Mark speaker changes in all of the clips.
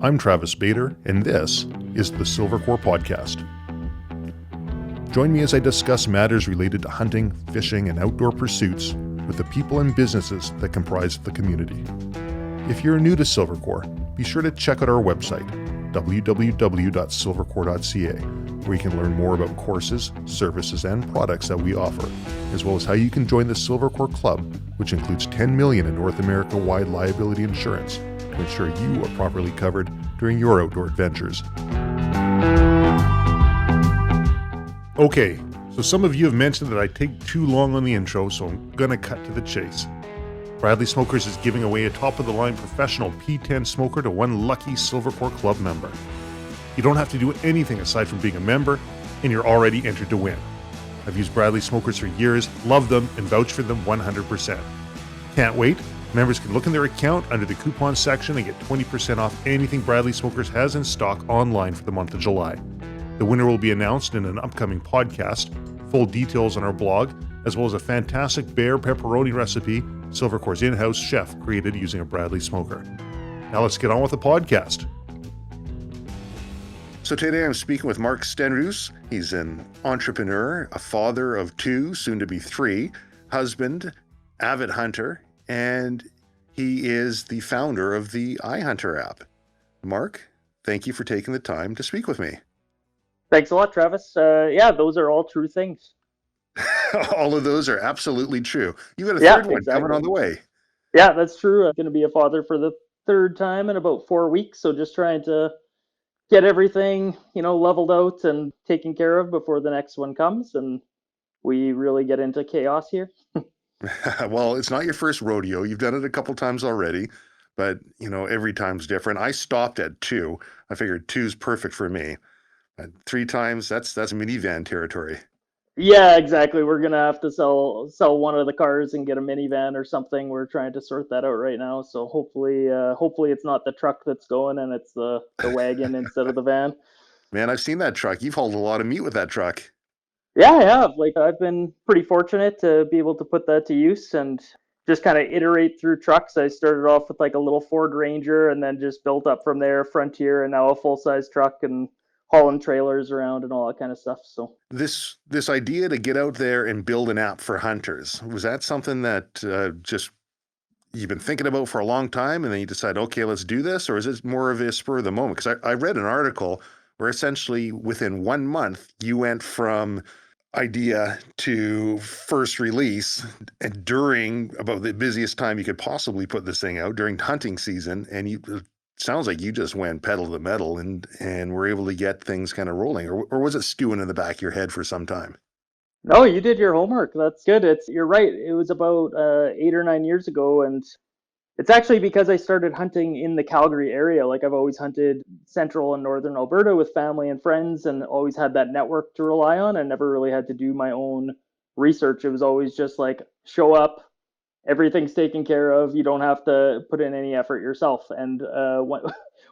Speaker 1: I'm Travis Bader, and this is the Silvercore Podcast. Join me as I discuss matters related to hunting, fishing, and outdoor pursuits with the people and businesses that comprise the community. If you're new to Silvercore, be sure to check out our website, www.silvercore.ca, where you can learn more about courses, services, and products that we offer, as well as how you can join the Silvercore Club, which includes $10 million in North America-wide liability insurance to ensure you are properly covered during your outdoor adventures. Okay, so some of you have mentioned that I take too long on the intro, so I'm gonna cut to the chase. Bradley Smokers is giving away a top-of-the-line professional P10 smoker to one lucky Silvercore Club member. You don't have to do anything aside from being a member, and you're already entered to win. I've used Bradley Smokers for years, love them, and vouch for them 100%. Can't wait? Members can look in their account under the coupon section and get 20% off anything Bradley Smokers has in stock online for the month of July. The winner will be announced in an upcoming podcast, full details on our blog, as well as a fantastic bear pepperoni recipe Silvercore's in-house chef created using a Bradley smoker. Now let's get on with the podcast. So today I'm speaking with Mark Stenroos. He's an entrepreneur, a father of two, soon to be three, husband, avid hunter, and he is the founder of the iHunter app. Mark, thank you for taking the time to speak with me.
Speaker 2: Thanks a lot, Travis. Yeah, those are all true things.
Speaker 1: All of those are absolutely true. You got a third one coming on the way.
Speaker 2: Yeah, that's true. I'm going to be a father for the third time in about 4 weeks. So just trying to get everything, leveled out and taken care of before the next one comes. And we really get into chaos here.
Speaker 1: Well, it's not your first rodeo. You've done it a couple times already, but every time's different. I stopped at 2. I figured 2's perfect for me. But 3 times, that's minivan territory.
Speaker 2: Yeah, exactly. We're gonna have to sell one of the cars and get a minivan or something. We're trying to sort that out right now. So hopefully it's not the truck that's going and it's the wagon instead of the van.
Speaker 1: Man, I've seen that truck. You've hauled a lot of meat with that truck.
Speaker 2: Yeah, I have. I've been pretty fortunate to be able to put that to use and just kind of iterate through trucks. I started off with a little Ford Ranger and then just built up from there, Frontier, and now a full-size truck and hauling trailers around and all that kind of stuff. So
Speaker 1: this idea to get out there and build an app for hunters, was that something that just you've been thinking about for a long time and then you decide, okay, let's do this? Or is it more of a spur of the moment? Because I read an article where essentially within 1 month you went from idea to first release and during about the busiest time you could possibly put this thing out during hunting season, and sounds like you just went pedal to the metal and were able to get things kind of rolling, or was it stewing in the back of your head for some time?
Speaker 2: No, you did your homework. That's good. You're right. It was about 8 or 9 years ago, and it's actually because I started hunting in the Calgary area. I've always hunted central and northern Alberta with family and friends and always had that network to rely on. I never really had to do my own research. It was always just show up, everything's taken care of. You don't have to put in any effort yourself. And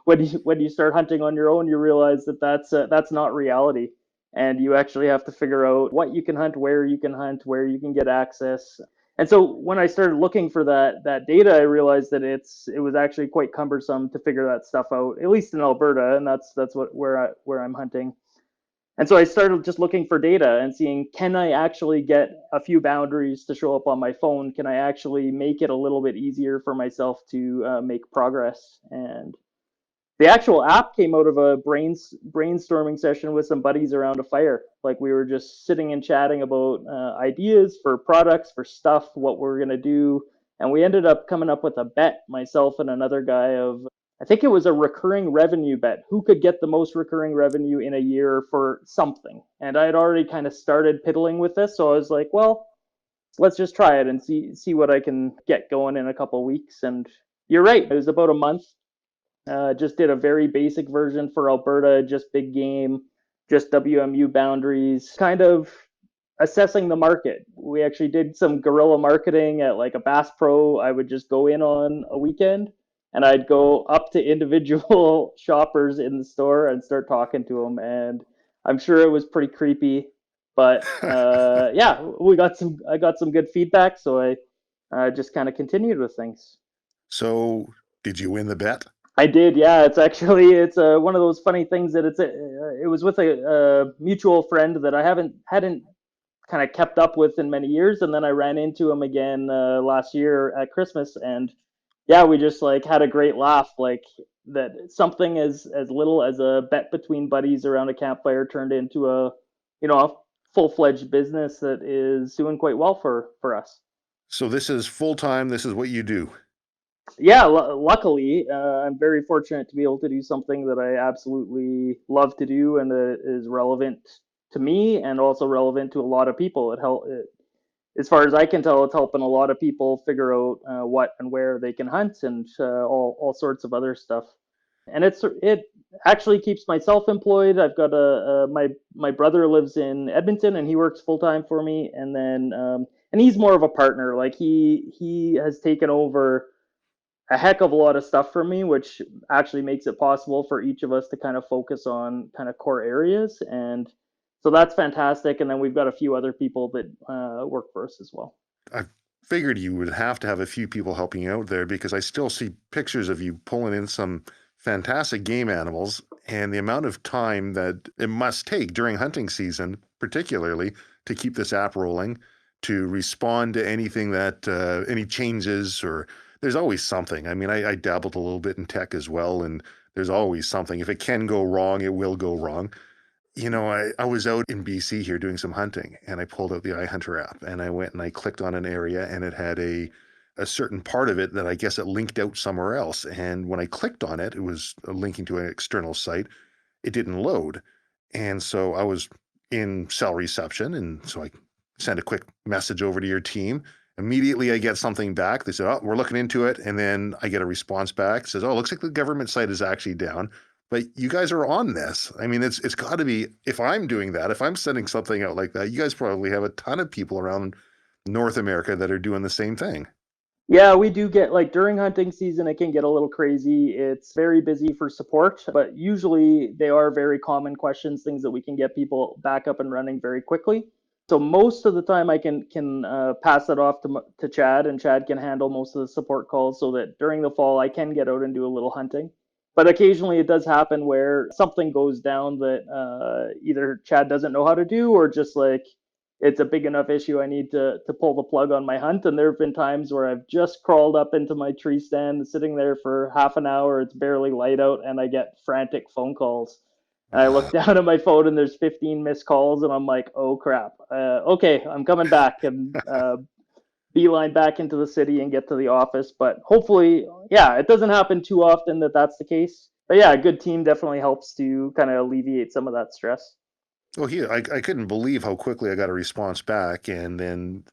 Speaker 2: when you start hunting on your own, you realize that that's not reality. And you actually have to figure out what you can hunt, where you can get access. And so when I started looking for that data, I realized that it was actually quite cumbersome to figure that stuff out, at least in Alberta, and that's where I'm hunting. And so I started just looking for data and seeing, can I actually get a few boundaries to show up on my phone? Can I actually make it a little bit easier for myself to make progress? And the actual app came out of a brainstorming session with some buddies around a fire. We were just sitting and chatting about ideas for products, for stuff, what we're going to do. And we ended up coming up with a bet, myself and another guy, of, I think it was a recurring revenue bet. Who could get the most recurring revenue in a year for something? And I had already kind of started piddling with this. So I was like, well, let's just try it and see what I can get going in a couple of weeks. And you're right. It was about a month. Just did a very basic version for Alberta, just big game, just WMU boundaries, kind of assessing the market. We actually did some guerrilla marketing at a Bass Pro. I would just go in on a weekend and I'd go up to individual shoppers in the store and start talking to them. And I'm sure it was pretty creepy, but yeah, I got some good feedback. So I just kind of continued with things.
Speaker 1: So did you win the bet?
Speaker 2: I did, yeah. It's one of those funny things that it was with a mutual friend that I hadn't kind of kept up with in many years, and then I ran into him again last year at Christmas, and yeah, we just like had a great laugh, like that something as little as a bet between buddies around a campfire turned into a full-fledged business that is doing quite well for us.
Speaker 1: So this is full time. This is what you do.
Speaker 2: Yeah, luckily, I'm very fortunate to be able to do something that I absolutely love to do and is relevant to me and also relevant to a lot of people. As far as I can tell, it's helping a lot of people figure out what and where they can hunt and all sorts of other stuff. And it actually keeps myself employed. I've got my brother lives in Edmonton and he works full time for me, and then and he's more of a partner. Like he has taken over a heck of a lot of stuff for me, which actually makes it possible for each of us to kind of focus on kind of core areas. And so that's fantastic. And then we've got a few other people that work for us as well.
Speaker 1: I figured you would have to have a few people helping you out there because I still see pictures of you pulling in some fantastic game animals, and the amount of time that it must take during hunting season, particularly to keep this app rolling, to respond to anything that any changes, or there's always something. I mean, I dabbled a little bit in tech as well, and there's always something. If it can go wrong, it will go wrong. I was out in BC here doing some hunting, and I pulled out the iHunter app and I went and I clicked on an area, and it had a certain part of it that I guess it linked out somewhere else. And when I clicked on it, it was linking to an external site. It didn't load. And so I was in cell reception. And so I sent a quick message over to your team. Immediately I get something back. They said, "Oh, we're looking into it." And then I get a response back. It says, "Oh, it looks like the government site is actually down, but you guys are on this." I mean, it's got to be, if I'm doing that, if I'm sending something out like that, you guys probably have a ton of people around North America that are doing the same thing.
Speaker 2: Yeah, we do get like during hunting season, it can get a little crazy. It's very busy for support, but usually they are very common questions, things that we can get people back up and running very quickly. So most of the time, I can pass it off to Chad, and Chad can handle most of the support calls, so that during the fall I can get out and do a little hunting. But occasionally it does happen where something goes down that either Chad doesn't know how to do, or just like it's a big enough issue I need to pull the plug on my hunt. And there have been times where I've just crawled up into my tree stand, sitting there for half an hour, it's barely light out, and I get frantic phone calls. And I look down at my phone and there's 15 missed calls, and I'm like, oh crap. Okay, I'm coming back, and beeline back into the city and get to the office. But hopefully, yeah, it doesn't happen too often that that's the case. But yeah, a good team definitely helps to kind of alleviate some of that stress.
Speaker 1: Well, here, I couldn't believe how quickly I got a response back. And then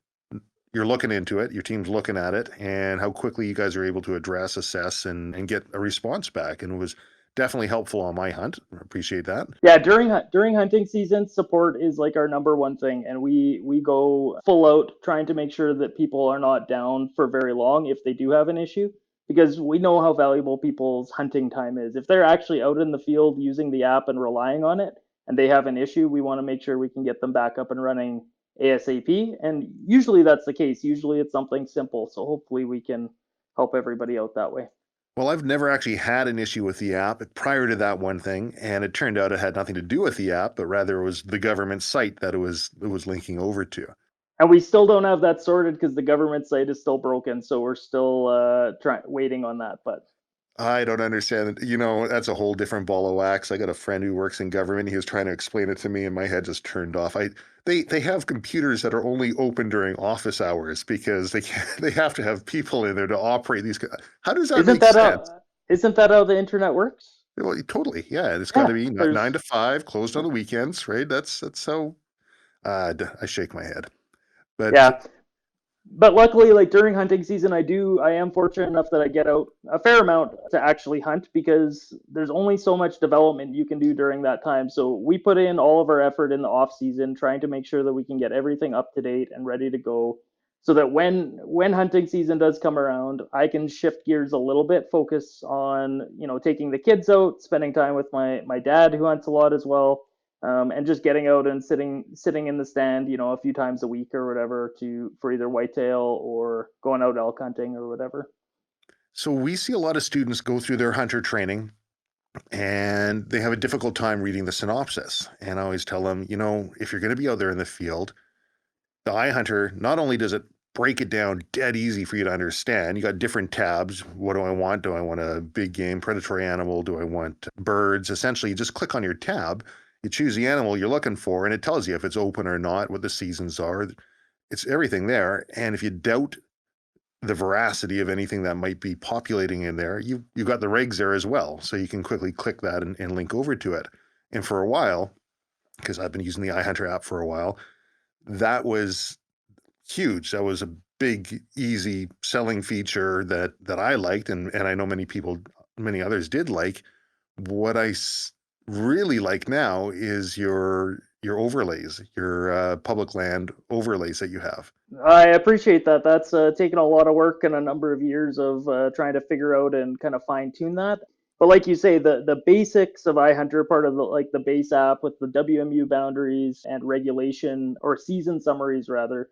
Speaker 1: you're looking into it, your team's looking at it, and how quickly you guys are able to address, assess, and get a response back. And it was definitely helpful on my hunt. I appreciate that.
Speaker 2: Yeah, during hunting season, support is like our number one thing, and we go full out trying to make sure that people are not down for very long if they do have an issue, because we know how valuable people's hunting time is. If they're actually out in the field using the app and relying on it, and they have an issue, we want to make sure we can get them back up and running ASAP. And usually that's the case. Usually it's something simple, so hopefully we can help everybody out that way.
Speaker 1: Well, I've never actually had an issue with the app prior to that one thing, and it turned out it had nothing to do with the app, but rather it was the government site that it was linking over to.
Speaker 2: And we still don't have that sorted because the government site is still broken, so we're still waiting on that. But
Speaker 1: I don't understand it. That's a whole different ball of wax. I got a friend who works in government. He was trying to explain it to me, and my head just turned off. They have computers that are only open during office hours because they have to have people in there to operate these. How does that
Speaker 2: isn't
Speaker 1: make
Speaker 2: that
Speaker 1: sense?
Speaker 2: how isn't that how the internet works?
Speaker 1: Well, totally. Yeah, it's got
Speaker 2: Yeah,
Speaker 1: to be nine
Speaker 2: there's
Speaker 1: to five, closed on the weekends, right? That's how. I shake my head, but
Speaker 2: yeah. But luckily, like during hunting season, I am fortunate enough that I get out a fair amount to actually hunt, because there's only so much development you can do during that time. So we put in all of our effort in the off season trying to make sure that we can get everything up to date and ready to go, so that when hunting season does come around, I can shift gears a little bit, focus on taking the kids out, spending time with my dad who hunts a lot as well, and just getting out and sitting in the stand, a few times a week or whatever, to for either whitetail or going out elk hunting or whatever.
Speaker 1: So we see a lot of students go through their hunter training and they have a difficult time reading the synopsis. And I always tell them, if you're going to be out there in the field, the iHunter, not only does it break it down dead easy for you to understand, you got different tabs. What do I want? Do I want a big game predatory animal? Do I want birds? Essentially, you just click on your tab, you choose the animal you're looking for, and it tells you if it's open or not, what the seasons are. It's everything there. And if you doubt the veracity of anything that might be populating in there, you've got the regs there as well. So you can quickly click that and link over to it. And for a while, because I've been using the iHunter app for a while, that was huge. That was a big, easy selling feature that I liked, and I know many others did like. What I really like now is your overlays, your public land overlays that you have.
Speaker 2: I appreciate that. That's taken a lot of work and a number of years of trying to figure out and kind of fine tune that. But like you say, the basics of iHunter, part of the base app with the WMU boundaries and regulation or season summaries rather,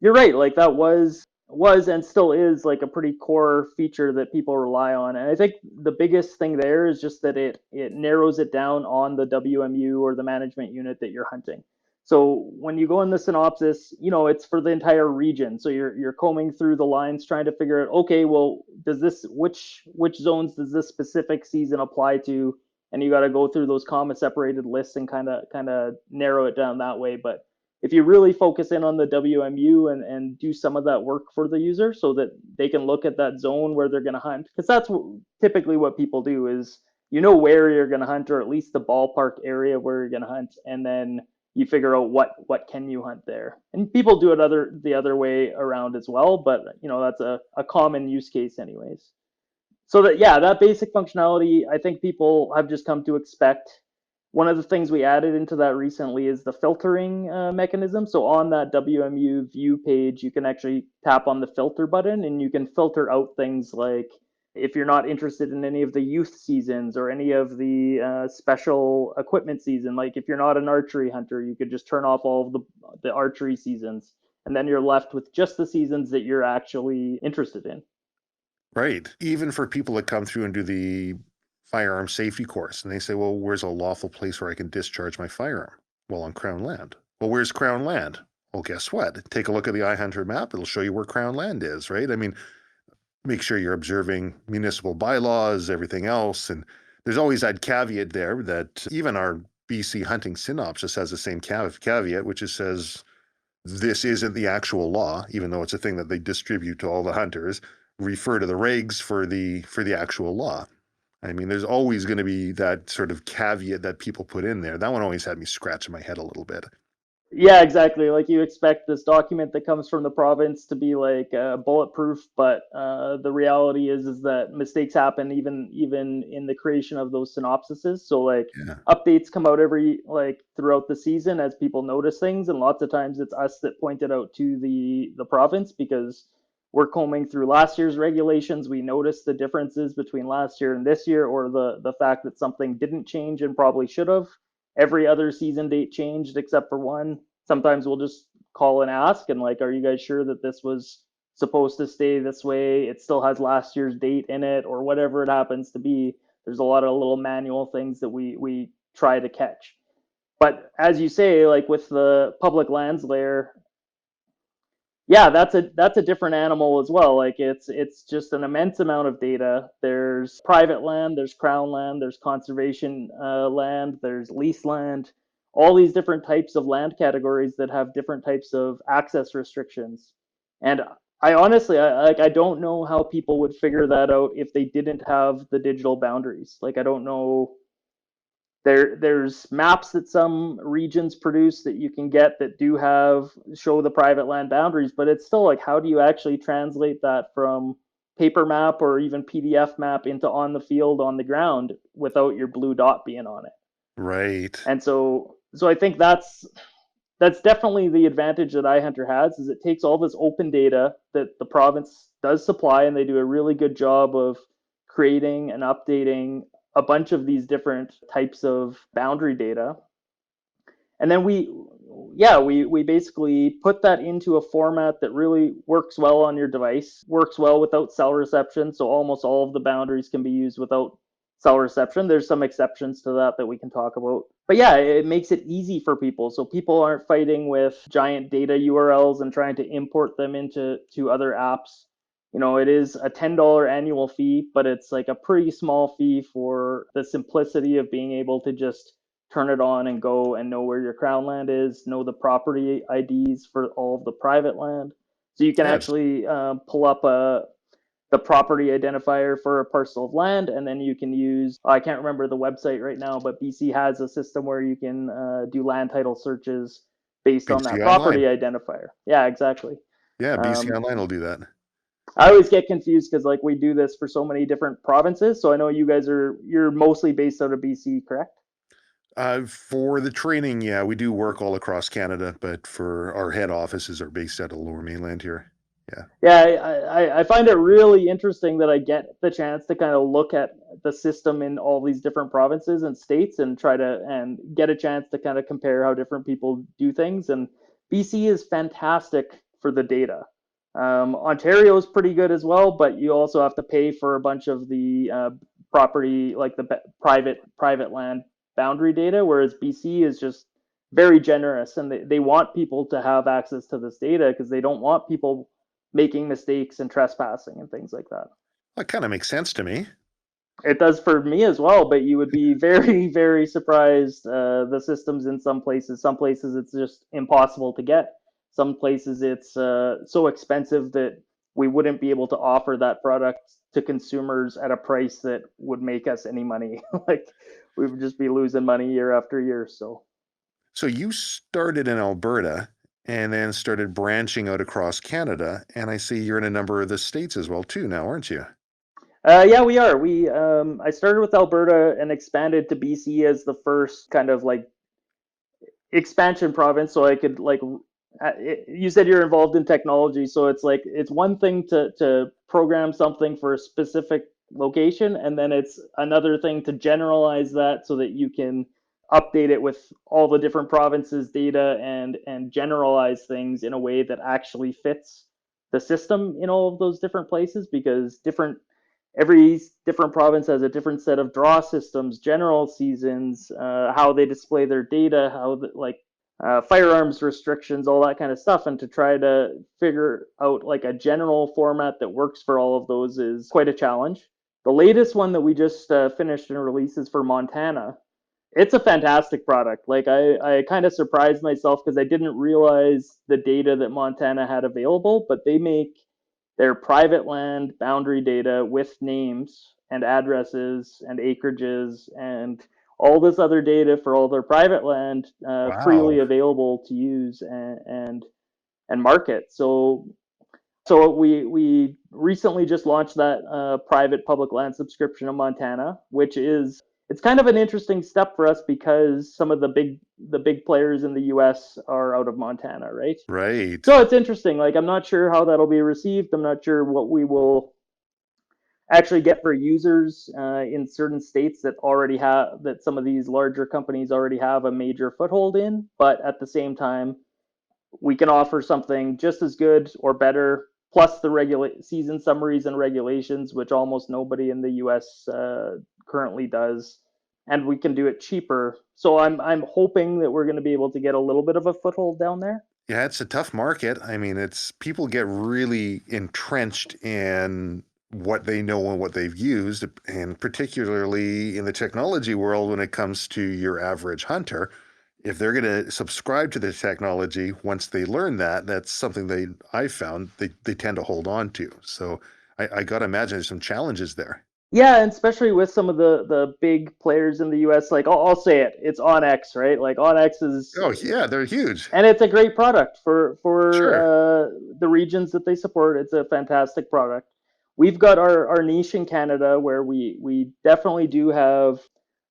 Speaker 2: you're right. Like that was and still is like a pretty core feature that people rely on. And I think the biggest thing there is just that it narrows it down on the WMU or the management unit that you're hunting. So when you go in the synopsis, it's for the entire region. So you're combing through the lines trying to figure out, okay, well, does this which zones does this specific season apply to? And you got to go through those comma separated lists and kind of narrow it down that way. But if you really focus in on the WMU and do some of that work for the user so that they can look at that zone where they're going to hunt, because that's typically what people do is where you're going to hunt, or at least the ballpark area where you're going to hunt, and then you figure out what can you hunt there. And people do it the other way around as well, but that's a common use case anyways. So that basic functionality, I think people have just come to expect. One of the things we added into that recently is the filtering mechanism. So on that WMU view page, you can actually tap on the filter button and you can filter out things like if you're not interested in any of the youth seasons or any of the special equipment season, like if you're not an archery hunter, you could just turn off all of the archery seasons. And then you're left with just the seasons that you're actually interested in.
Speaker 1: Right. Even for people that come through and do the firearm safety course, and they say, well, where's a lawful place where I can discharge my firearm? Well, on Crown land. Well, where's Crown land? Well, guess what? Take a look at the iHunter map. It'll show you where Crown land is, right? I mean, make sure you're observing municipal bylaws, everything else. And there's always that caveat there that even our BC hunting synopsis has the same caveat, which says this isn't the actual law, even though it's a thing that they distribute to all the hunters. Refer to the regs for the actual law. I mean, there's always going to be that sort of caveat that people put in there. That one always had me scratching my head a little bit.
Speaker 2: Yeah, exactly. Like you expect this document that comes from the province to be like bulletproof, but the reality is that mistakes happen even in the creation of those synopsises. So like
Speaker 1: Yeah.
Speaker 2: updates come out every throughout the season as people notice things, and lots of times it's us that point it out to the province because we're combing through last year's regulations. We notice the differences between last year and this year, or the fact that something didn't change and probably should have. Every other season date changed except for one. Sometimes we'll just call and ask and like, are you guys sure that this was supposed to stay this way? It still has last year's date in it, or whatever it happens to be. There's a lot of little manual things that we try to catch. But as you say, like with the public lands layer, yeah, that's a different animal as well. Like it's just an immense amount of data. There's private land, there's crown land, there's conservation land, there's lease land, all these different types of land categories that have different types of access restrictions. And I honestly, I don't know how people would figure that out if they didn't have the digital boundaries. Like I don't know, there's maps that some regions produce that you can get that do show the private land boundaries, but it's still like, how do you actually translate that from paper map or even PDF map into on the field on the ground without your blue dot being on it?
Speaker 1: Right.
Speaker 2: And so I think that's definitely the advantage that iHunter has, is it takes all this open data that the province does supply, and they do a really good job of creating and updating a bunch of these different types of boundary data. And then yeah, we basically put that into a format that really works well on your device, works well without cell reception. So almost all of the boundaries can be used without cell reception. There's some exceptions to that we can talk about. But yeah, it makes it easy for people. So people aren't fighting with giant data URLs and trying to import them into other apps. It is a $10 annual fee, but it's like a pretty small fee for the simplicity of being able to just turn it on and go and know where your crown land is, know the property IDs for all of the private land. So you can
Speaker 1: Yes.
Speaker 2: actually pull up the property identifier for a parcel of land, and then you can use, I can't remember the website right now, but BC has a system where you can do land title searches based on that
Speaker 1: BC
Speaker 2: property
Speaker 1: Online.
Speaker 2: identifier. Yeah, exactly.
Speaker 1: Yeah, BC
Speaker 2: Um,
Speaker 1: Online will do that.
Speaker 2: I always get confused because like we do this for so many different provinces. So I know you're mostly based out of BC, correct?
Speaker 1: For the training, yeah, we do work all across Canada, but for our head offices are based out of Lower Mainland here. Yeah.
Speaker 2: Yeah, I find it really interesting that I get the chance to kind of look at the system in all these different provinces and states and try to and get a chance to kind of compare how different people do things. And BC is fantastic for the data. Ontario is pretty good as well, but you also have to pay for a bunch of the property, like the private land boundary data, whereas BC is just very generous and they want people to have access to this data because they don't want people making mistakes and trespassing and things like that.
Speaker 1: That kind of makes sense to me.
Speaker 2: It does for me as well, but you would be very, very surprised. The systems in some places it's just impossible to get. Some places it's so expensive that we wouldn't be able to offer that product to consumers at a price that would make us any money. Like we would just be losing money year after year. So
Speaker 1: So you started in Alberta and then started branching out across Canada, and I see you're in a number of the states as well too now, aren't you?
Speaker 2: yeah, we are. I started with Alberta and expanded to BC as the first kind of like expansion province, so I could like. You said you're involved in technology, so it's like it's one thing to program something for a specific location, and then it's another thing to generalize that so that you can update it with all the different provinces' data and generalize things in a way that actually fits the system in all of those different places because every different province has a different set of draw systems, general seasons, how they display their data, firearms restrictions, all that kind of stuff. And to try to figure out like a general format that works for all of those is quite a challenge. The latest one that we just finished and released is for Montana. It's a fantastic product. Like I kind of surprised myself because I didn't realize the data that Montana had available, but they make their private land boundary data with names and addresses and acreages and all this other data for all their private land freely
Speaker 1: Wow.
Speaker 2: available to use and market. So we recently just launched that private public land subscription in Montana, which is it's kind of an interesting step for us because some of the big players in the U.S. are out of Montana, right?
Speaker 1: Right.
Speaker 2: So it's interesting. Like I'm not sure how that'll be received. I'm not sure what we will actually get for users in certain states that some of these larger companies already have a major foothold in. But at the same time, we can offer something just as good or better, plus the season summaries and regulations, which almost nobody in the U.S. Currently does, and we can do it cheaper. So I'm hoping that we're going to be able to get a little bit of a foothold down there.
Speaker 1: Yeah, it's a tough market. I mean, it's people get really entrenched in what they know and what they've used, and particularly in the technology world when it comes to your average hunter. If they're going to subscribe to the technology, once they learn that, that's something I found they tend to hold on to. So I got to imagine there's some challenges there.
Speaker 2: Yeah, and especially with some of the big players in the U.S. Like I'll say it, it's OnX, right? Like OnX is,
Speaker 1: Oh yeah, they're huge.
Speaker 2: and it's a great product for
Speaker 1: Sure.
Speaker 2: the regions that they support. It's a fantastic product. We've got our niche in Canada where we definitely do have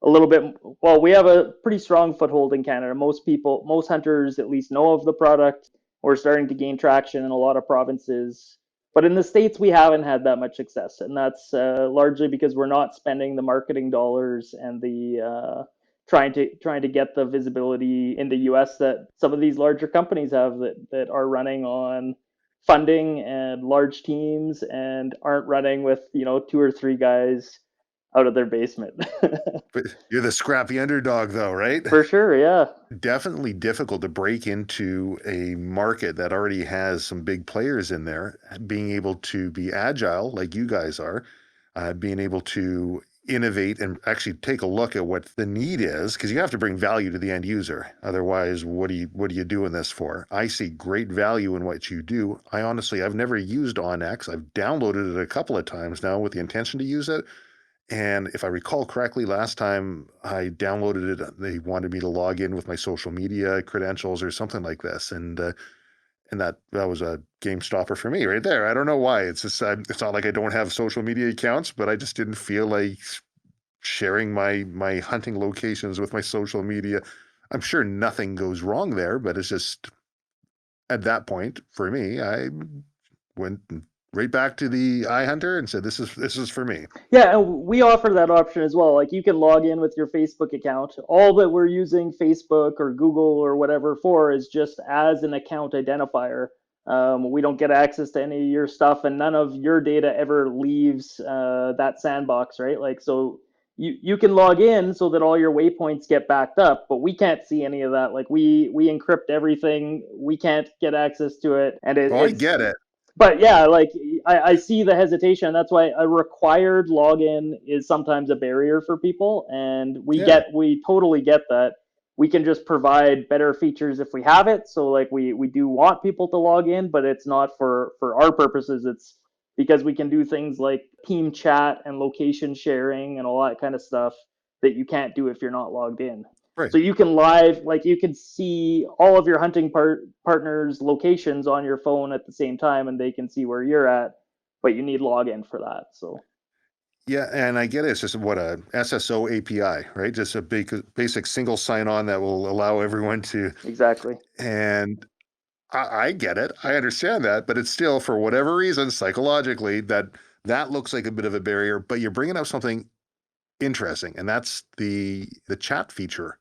Speaker 2: a little bit. Well, we have a pretty strong foothold in Canada. Most hunters at least know of the product. We're starting to gain traction in a lot of provinces. But in the States, we haven't had that much success. And that's largely because we're not spending the marketing dollars and the trying to get the visibility in the US that some of these larger companies have that are running on funding and large teams and aren't running with, two or three guys out of their basement.
Speaker 1: But you're the scrappy underdog, though, right?
Speaker 2: For sure, yeah.
Speaker 1: Definitely difficult to break into a market that already has some big players in there. Being able to be agile, like you guys are, being able to innovate and actually take a look at what the need is, because you have to bring value to the end user. Otherwise, what are you doing this for? I see great value in what you do. I've never used OnX. I've downloaded it a couple of times now with the intention to use it. And if I recall correctly, last time I downloaded it, they wanted me to log in with my social media credentials or something like this, and that was a game stopper for me right there. I don't know why. It's just it's not like I don't have social media accounts, but I just didn't feel like sharing my hunting locations with my social media. I'm sure nothing goes wrong there, but it's just at that point for me, I went right back to the iHunter and said, "This is for me."
Speaker 2: Yeah, and we offer that option as well. Like you can log in with your Facebook account. All that we're using Facebook or Google or whatever for is just as an account identifier. We don't get access to any of your stuff, and none of your data ever leaves that sandbox, right? Like, so you can log in so that all your waypoints get backed up, but we can't see any of that. Like we encrypt everything. We can't get access to it, and
Speaker 1: Oh, I get it.
Speaker 2: but yeah, like I see the hesitation. That's why a required login is sometimes a barrier for people, and
Speaker 1: Yeah.
Speaker 2: we totally get that. We can just provide better features if we have it. So like we do want people to log in, but it's not for our purposes. It's because we can do things like team chat and location sharing and all that kind of stuff that you can't do if you're not logged in.
Speaker 1: Right.
Speaker 2: So you can like you can see all of your hunting partners' locations on your phone at the same time, and they can see where you're at, but you need login for that. So
Speaker 1: Yeah, and I get it. It's just what a SSO API, right? Just a basic single sign-on that will allow everyone to.
Speaker 2: exactly.
Speaker 1: And I get it. I understand that, but it's still, for whatever reason, psychologically, that looks like a bit of a barrier. But you're bringing up something interesting, and that's the chat feature.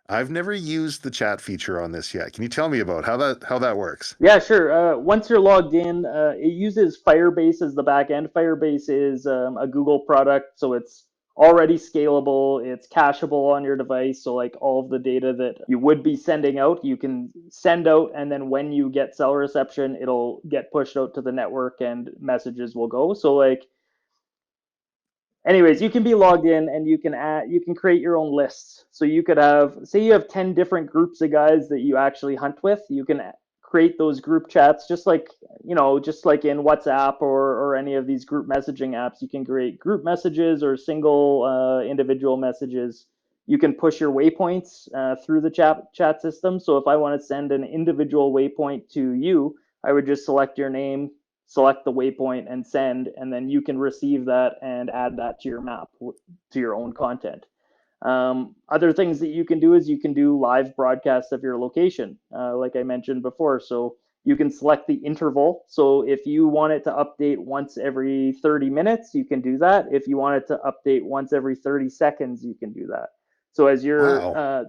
Speaker 1: I've never used the chat feature on this yet. Can you tell me about how that works?
Speaker 2: Yeah, sure. Once you're logged in, it uses Firebase as the backend. Firebase is a Google product, so it's already scalable. It's cacheable on your device, so like all of the data that you would be sending out, you can send out, and then when you get cell reception, it'll get pushed out to the network, and messages will go. So like anyways, you can be logged in and you can create your own lists. So you could have, say you have 10 different groups of guys that you actually hunt with. You can create those group chats just like, just like in WhatsApp or any of these group messaging apps. You can create group messages or single individual messages. You can push your waypoints through the chat system. So if I want to send an individual waypoint to you, I would just select your name, select the waypoint and send, and then you can receive that and add that to your map, to your own content. Other things that you can do is you can do live broadcasts of your location, like I mentioned before. So you can select the interval. So if you want it to update once every 30 minutes, you can do that. If you want it to update once every 30 seconds, you can do that. So as your
Speaker 1: Wow.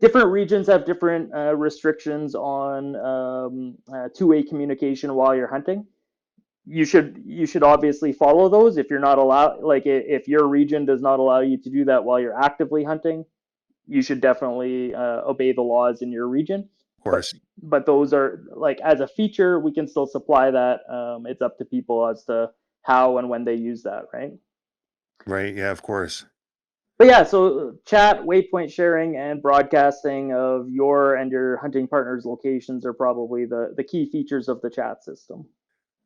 Speaker 2: different regions have different restrictions on two-way communication while you're hunting. You should obviously follow those. If you're not allowed, like if your region does not allow you to do that while you're actively hunting, you should definitely obey the laws in your region.
Speaker 1: Of
Speaker 2: but
Speaker 1: course.
Speaker 2: but those are like, as a feature, we can still supply that. It's up to people as to how and when they use that, right?
Speaker 1: Right. Yeah, of course.
Speaker 2: But yeah, so chat, waypoint sharing, and broadcasting of your and your hunting partners' locations are probably the key features of the chat system.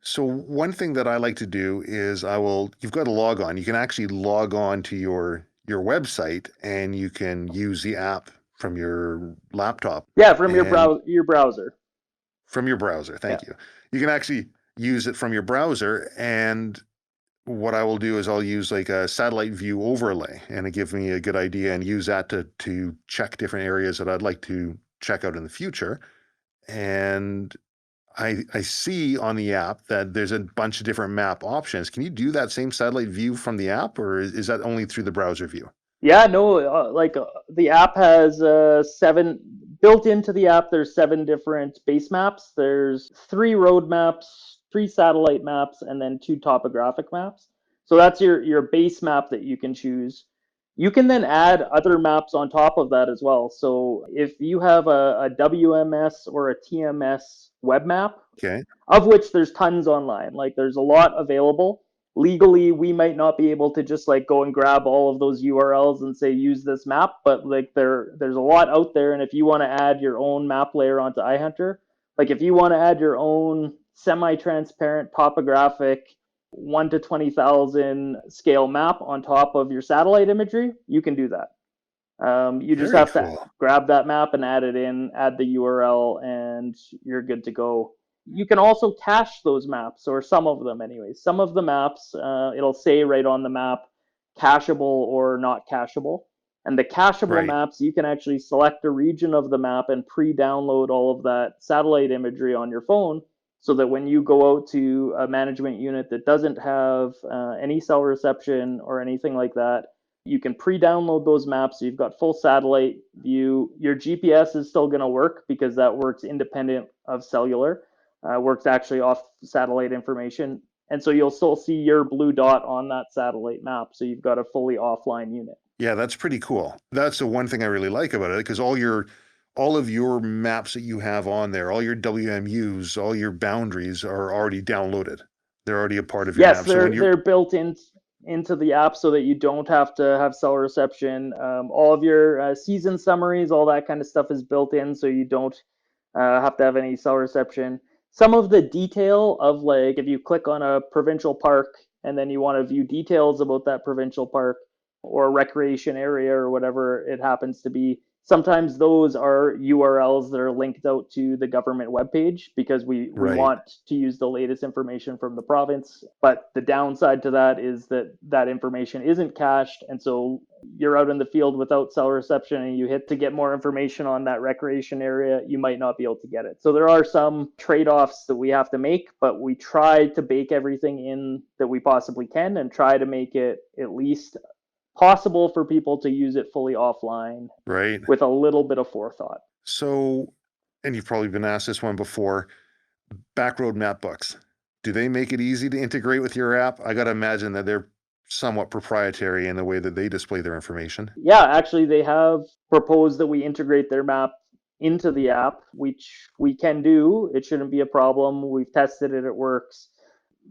Speaker 1: So one thing that I like to do is you've got to log on. You can actually log on to your website and you can use the app from your laptop
Speaker 2: Yeah, from
Speaker 1: and
Speaker 2: your browser.
Speaker 1: from your browser.
Speaker 2: Yeah.
Speaker 1: Thank you. You can actually use it from your browser, and what I will do is I'll use like a satellite view overlay, and it gives me a good idea, and use that to check different areas that I'd like to check out in the future. And I see on the app that there's a bunch of different map options. Can you do that same satellite view from the app, or is that only through the browser view?
Speaker 2: Yeah, no, the app has seven built into the app. There's seven different base maps. There's three road maps, three satellite maps, and then two topographic maps. So that's your base map that you can choose. You can then add other maps on top of that as well. So if you have a WMS or a TMS web map,
Speaker 1: Okay.
Speaker 2: of which there's tons online. Like there's a lot available. Legally, we might not be able to just like go and grab all of those URLs and say use this map, but like there's a lot out there. And if you want to add your own map layer onto iHunter, like if you want to add your own semi-transparent topographic 1 to 20,000 scale map on top of your satellite imagery, you can do that. You just
Speaker 1: Very
Speaker 2: have to
Speaker 1: cool.
Speaker 2: grab that map and add it in, add the URL, and you're good to go. You can also cache those maps, or some of them, anyways. Some of the maps, it'll say right on the map, cacheable or not cacheable. And the cacheable
Speaker 1: Right.
Speaker 2: maps, you can actually select a region of the map and pre-download all of that satellite imagery on your phone, so that when you go out to a management unit that doesn't have any cell reception or anything like that, you can pre-download those maps, so you've got full satellite view. Your GPS is still going to work because that works independent of cellular, works actually off satellite information. And so you'll still see your blue dot on that satellite map. So you've got a fully offline unit.
Speaker 1: Yeah, that's pretty cool. That's the one thing I really like about it, because all of your maps that you have on there, all your WMUs, all your boundaries are already downloaded. They're already a part of your
Speaker 2: Yes,
Speaker 1: map. So when you're
Speaker 2: they're built into the app so that you don't have to have cell reception. All of your season summaries, all that kind of stuff is built in, so you don't have to have any cell reception. Some of the detail of like if you click on a provincial park and then you want to view details about that provincial park or recreation area or whatever it happens to be, sometimes those are URLs that are linked out to the government webpage because we
Speaker 1: right,
Speaker 2: want to use the latest information from the province. But the downside to that is that that information isn't cached. And so you're out in the field without cell reception and you hit to get more information on that recreation area, you might not be able to get it. So there are some trade-offs that we have to make, but we try to bake everything in that we possibly can and try to make it at least possible for people to use it fully offline
Speaker 1: right.
Speaker 2: with a little bit of forethought.
Speaker 1: So, and you've probably been asked this one before, Backroad Mapbooks. Do they make it easy to integrate with your app? I got to imagine that they're somewhat proprietary in the way that they display their information.
Speaker 2: Yeah, actually, they have proposed that we integrate their map into the app, which we can do. It shouldn't be a problem. We've tested it, it works.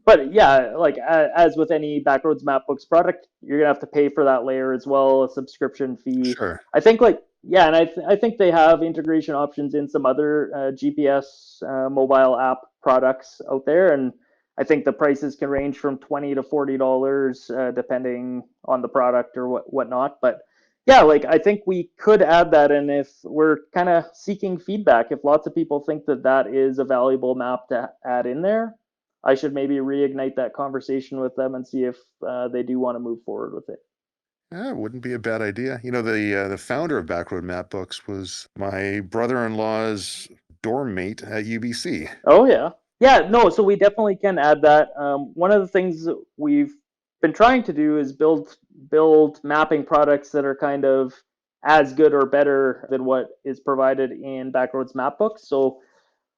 Speaker 2: But yeah, like as with any Backroads Mapbooks product, you're gonna have to pay for that layer as well, a subscription fee.
Speaker 1: Sure.
Speaker 2: I think like yeah, and I think they have integration options in some other GPS mobile app products out there, and I think the prices can range from $20 to $40 depending on the product or whatnot. But yeah, like I think we could add that, and if we're kind of seeking feedback, if lots of people think that that is a valuable map to add in there, I should maybe reignite that conversation with them and see if they do want to move forward with it.
Speaker 1: It wouldn't be a bad idea. You know, the founder of Backroad Mapbooks was my brother-in-law's dorm mate at UBC.
Speaker 2: Oh yeah, yeah. No, so we definitely can add that. One of the things that we've been trying to do is build mapping products that are kind of as good or better than what is provided in Backroads Mapbooks. So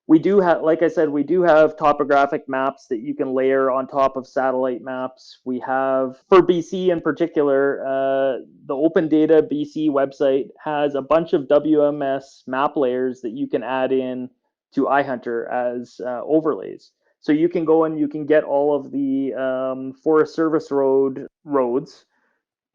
Speaker 2: we do have, like I said, we do have topographic maps that you can layer on top of satellite maps. We have, for BC in particular, the Open Data BC website has a bunch of WMS map layers that you can add in to iHunter as overlays. So you can go and you can get all of the Forest Service roads,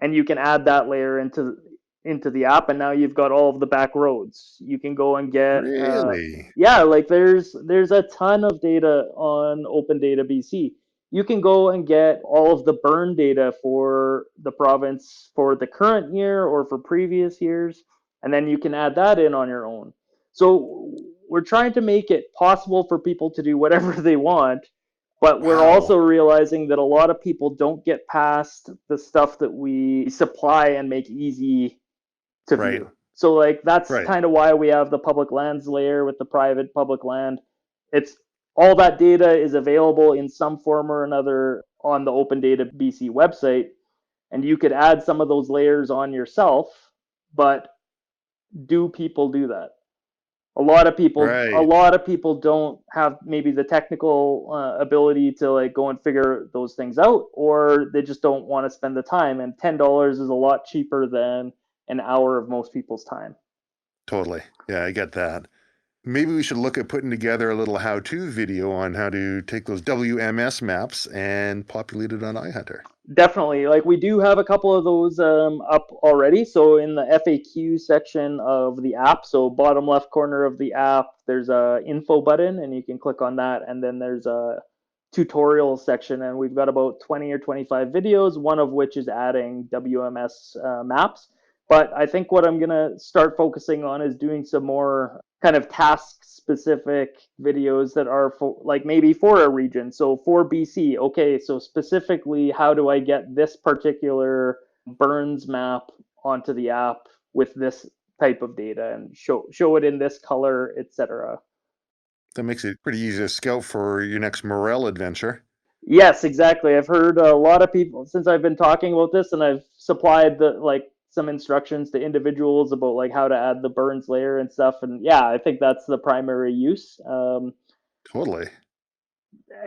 Speaker 2: and you can add that layer into the app, and now you've got all of the back roads. You can go and get
Speaker 1: Really?
Speaker 2: yeah, like there's a ton of data on Open Data BC. You can go and get all of the burn data for the province for the current year or for previous years, and then you can add that in on your own. So we're trying to make it possible for people to do whatever they want, but we're
Speaker 1: Wow.
Speaker 2: also realizing that a lot of people don't get past the stuff that we supply and make easy to
Speaker 1: Right.
Speaker 2: view. So like that's
Speaker 1: Right.
Speaker 2: kind of why we have the public lands layer with the private public land. It's all that data is available in some form or another on the Open Data BC website. And you could add some of those layers on yourself, but do people do that? A
Speaker 1: Right.
Speaker 2: lot of people don't have maybe the technical ability to like go and figure those things out, or they just don't want to spend the time. And $10 is a lot cheaper than an hour of most people's time.
Speaker 1: Totally. Yeah, I get that. Maybe we should look at putting together a little how-to video on how to take those WMS maps and populate it on iHunter.
Speaker 2: Definitely. Like we do have a couple of those up already. So in the FAQ section of the app, so bottom left corner of the app, there's a info button and you can click on that. And then there's a tutorial section and we've got about 20 or 25 videos, one of which is adding WMS maps. But I think what I'm going to start focusing on is doing some more kind of task specific videos that are for, like maybe for a region. So for BC, okay, so specifically, how do I get this particular burns map onto the app with this type of data and show it in this color, etc.
Speaker 1: That makes it pretty easy to scout for your next morel adventure.
Speaker 2: Yes, exactly. I've heard a lot of people since I've been talking about this, and I've supplied the like some instructions to individuals about like how to add the burns layer and stuff. And yeah, I think that's the primary use.
Speaker 1: Totally.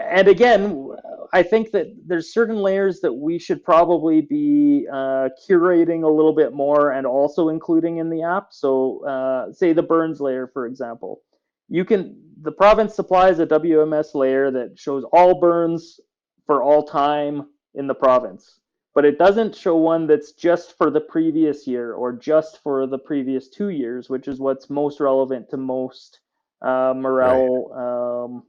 Speaker 2: And again, I think that there's certain layers that we should probably be curating a little bit more and also including in the app. So, say the burns layer, for example, the province supplies a WMS layer that shows all burns for all time in the province, but it doesn't show one that's just for the previous year or just for the previous 2 years, which is what's most relevant to most
Speaker 1: Right.
Speaker 2: morel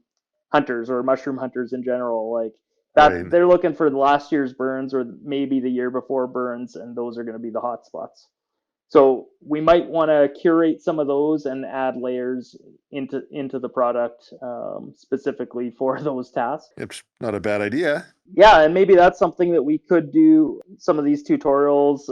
Speaker 2: hunters or mushroom hunters in general. Like that,
Speaker 1: Right.
Speaker 2: they're looking for the last year's burns or maybe the year before burns, and those are going to be the hot spots. So we might want to curate some of those and add layers into the product specifically for those tasks.
Speaker 1: It's not a bad idea.
Speaker 2: Yeah, and maybe that's something that we could do some of these tutorials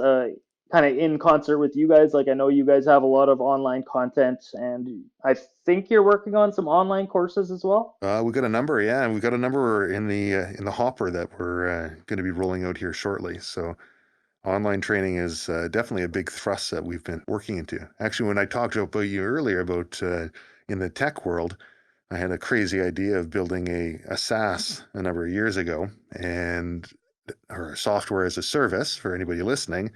Speaker 2: kind of in concert with you guys. Like I know you guys have a lot of online content, and I think you're working on some online courses as well.
Speaker 1: We got a number, yeah, and we got a number in the hopper that we're going to be rolling out here shortly. So online training is definitely a big thrust that we've been working into. Actually, when I talked about you earlier about in the tech world, I had a crazy idea of building a SaaS a number of years ago, or software as a service for anybody listening,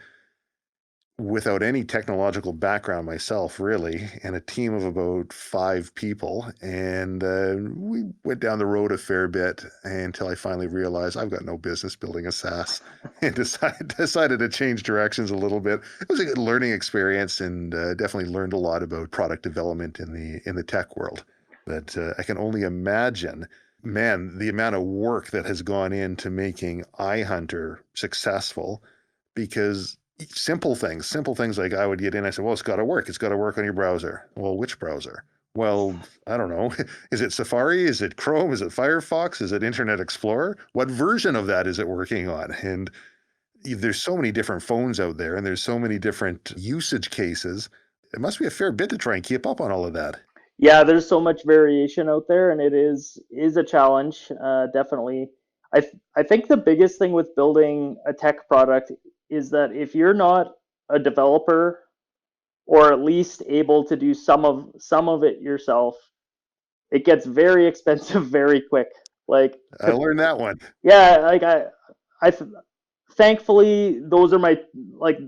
Speaker 1: without any technological background myself, really, and a team of about 5 people. And we went down the road a fair bit until I finally realized I've got no business building a SaaS and decided to change directions a little bit. It was a good learning experience and definitely learned a lot about product development in the tech world. But I can only imagine, man, the amount of work that has gone into making iHunter successful, because simple things like I would get in, I said, well, it's got to work. It's got to work on your browser. Well, which browser? Well, I don't know. Is it Safari? Is it Chrome? Is it Firefox? Is it Internet Explorer? What version of that is it working on? And there's so many different phones out there and there's so many different usage cases. It must be a fair bit to try and keep up on all of that.
Speaker 2: Yeah, there's so much variation out there, and it is a challenge, definitely. I think the biggest thing with building a tech product is that if you're not a developer or at least able to do some of it yourself, it gets very expensive very quick. Like
Speaker 1: I
Speaker 2: to
Speaker 1: learned that one.
Speaker 2: yeah, like I thankfully those are my like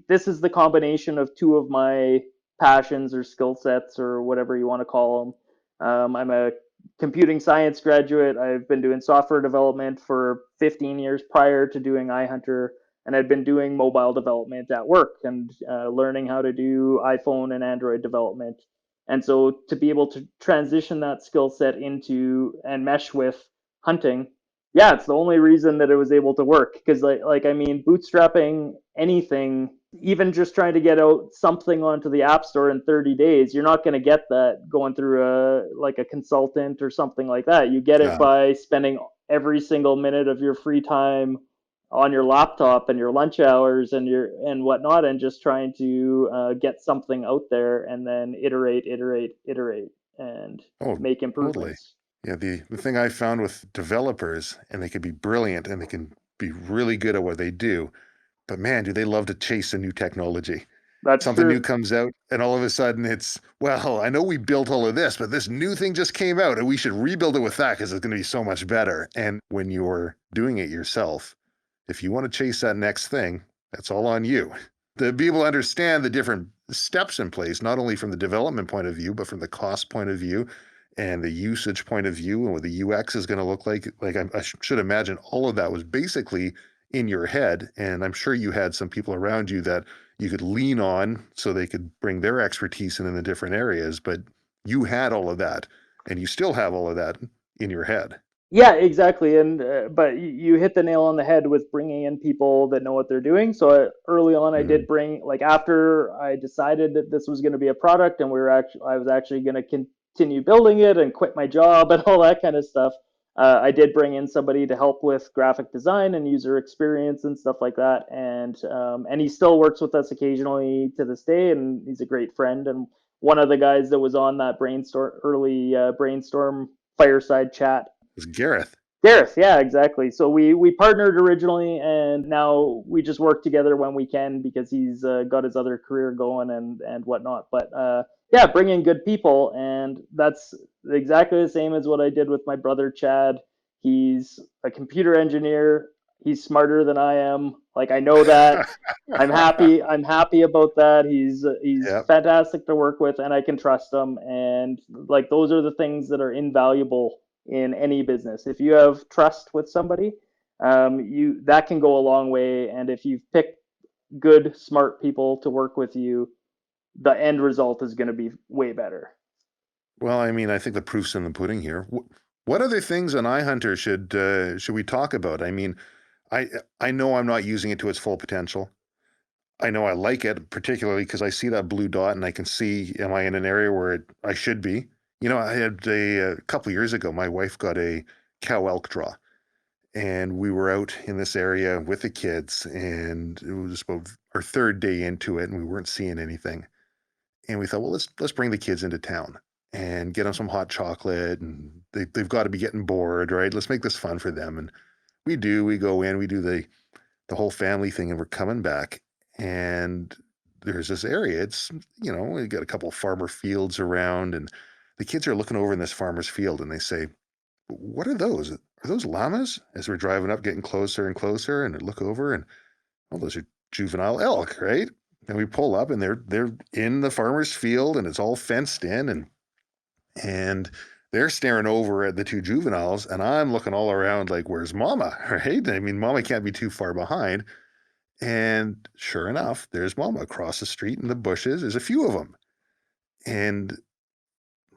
Speaker 2: this is the combination of two of my passions or skill sets or whatever you want to call them. I'm a computing science graduate. I've been doing software development for 15 years prior to doing iHunter, and I'd been doing mobile development at work and learning how to do iPhone and Android development. And so to be able to transition that skill set into and mesh with hunting, yeah, it's the only reason that it was able to work. Because like I mean, bootstrapping anything, even just trying to get out something onto the app store in 30 days, you're not going to get that going through a consultant or something like that. You get it
Speaker 1: Yeah.
Speaker 2: by spending every single minute of your free time on your laptop and your lunch hours and whatnot, and just trying to get something out there and then iterate and
Speaker 1: Oh,
Speaker 2: make
Speaker 1: totally.
Speaker 2: improvements.
Speaker 1: Yeah, the thing I found with developers, and they can be brilliant and they can be really good at what they do, But man, do they love to chase a new technology.
Speaker 2: That's
Speaker 1: Something new
Speaker 2: true.
Speaker 1: comes out, and all of a sudden it's, well, I know we built all of this, but this new thing just came out, and we should rebuild it with that because it's going to be so much better. And when you're doing it yourself, if you want to chase that next thing, that's all on you. To be able to understand the different steps in place, not only from the development point of view, but from the cost point of view and the usage point of view and what the UX is going to look like. Like I should imagine all of that was basically in your head. And I'm sure you had some people around you that you could lean on so they could bring their expertise in the different areas. But you had all of that, and you still have all of that in your head.
Speaker 2: Yeah, exactly. And but you hit the nail on the head with bringing in people that know what they're doing. So early on, I
Speaker 1: Mm-hmm.
Speaker 2: did bring, like, after I decided that this was going to be a product, and I was actually going to continue building it and quit my job and all that kind of stuff. I did bring in somebody to help with graphic design and user experience and stuff like that. And he still works with us occasionally to this day, and he's a great friend. And one of the guys that was on that brainstorm fireside chat.
Speaker 1: It was Gareth.
Speaker 2: Gareth, yeah, exactly. So we partnered originally, and now we just work together when we can because he's got his other career going and whatnot. But yeah, bring in good people, and that's exactly the same as what I did with my brother Chad. He's a computer engineer. He's smarter than I am. Like, I know that. I'm happy. I'm happy about that. He's
Speaker 1: Yep.
Speaker 2: fantastic to work with, and I can trust him. And like, those are the things that are invaluable in any business. If you have trust with somebody, you that can go a long way. And if you've picked good, smart people to work with you, the end result is going to be way better.
Speaker 1: Well, I mean, I think the proof's in the pudding here. What other things on iHunter should we talk about? I mean, I I know I'm not using it to its full potential. I know I like it, particularly because I see that blue dot and I can see, am I in an area where I should be? You know, I had a couple of years ago, my wife got a cow elk draw, and we were out in this area with the kids, and it was about our third day into it, and we weren't seeing anything. And we thought, well, let's bring the kids into town and get them some hot chocolate, and they've got to be getting bored, right? Let's make this fun for them. And we do. We go in, we do the whole family thing, and we're coming back, and there's this area. It's, you know, we got a couple of farmer fields around, and the kids are looking over in this farmer's field, and they say, "What are those? Are those llamas?" As we're driving up, getting closer and closer, and I look over, and oh, those are juvenile elk, right? And we pull up, and they're in the farmer's field, and it's all fenced in, and they're staring over at the two juveniles, and I'm looking all around like, "Where's Mama?" Right? I mean, Mama can't be too far behind. And sure enough, there's Mama across the street in the bushes. There's a few of them. And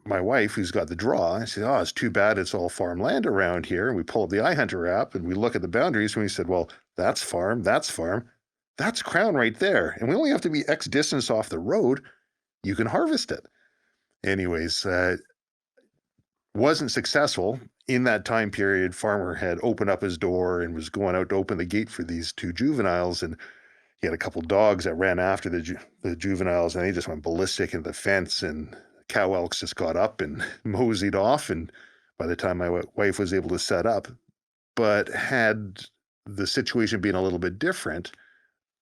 Speaker 1: my wife, who's got the draw, I said, "Oh, it's too bad it's all farmland around here." And we pull up the iHunter app and we look at the boundaries, and we said, "Well, that's farm, that's crown right there. And we only have to be X distance off the road. You can harvest it." Anyways, wasn't successful. In that time period, farmer had opened up his door and was going out to open the gate for these two juveniles. And he had a couple dogs that ran after the juveniles, and they just went ballistic into the fence, and cow elks just got up and moseyed off. And by the time my wife was able to set up, but had the situation been a little bit different,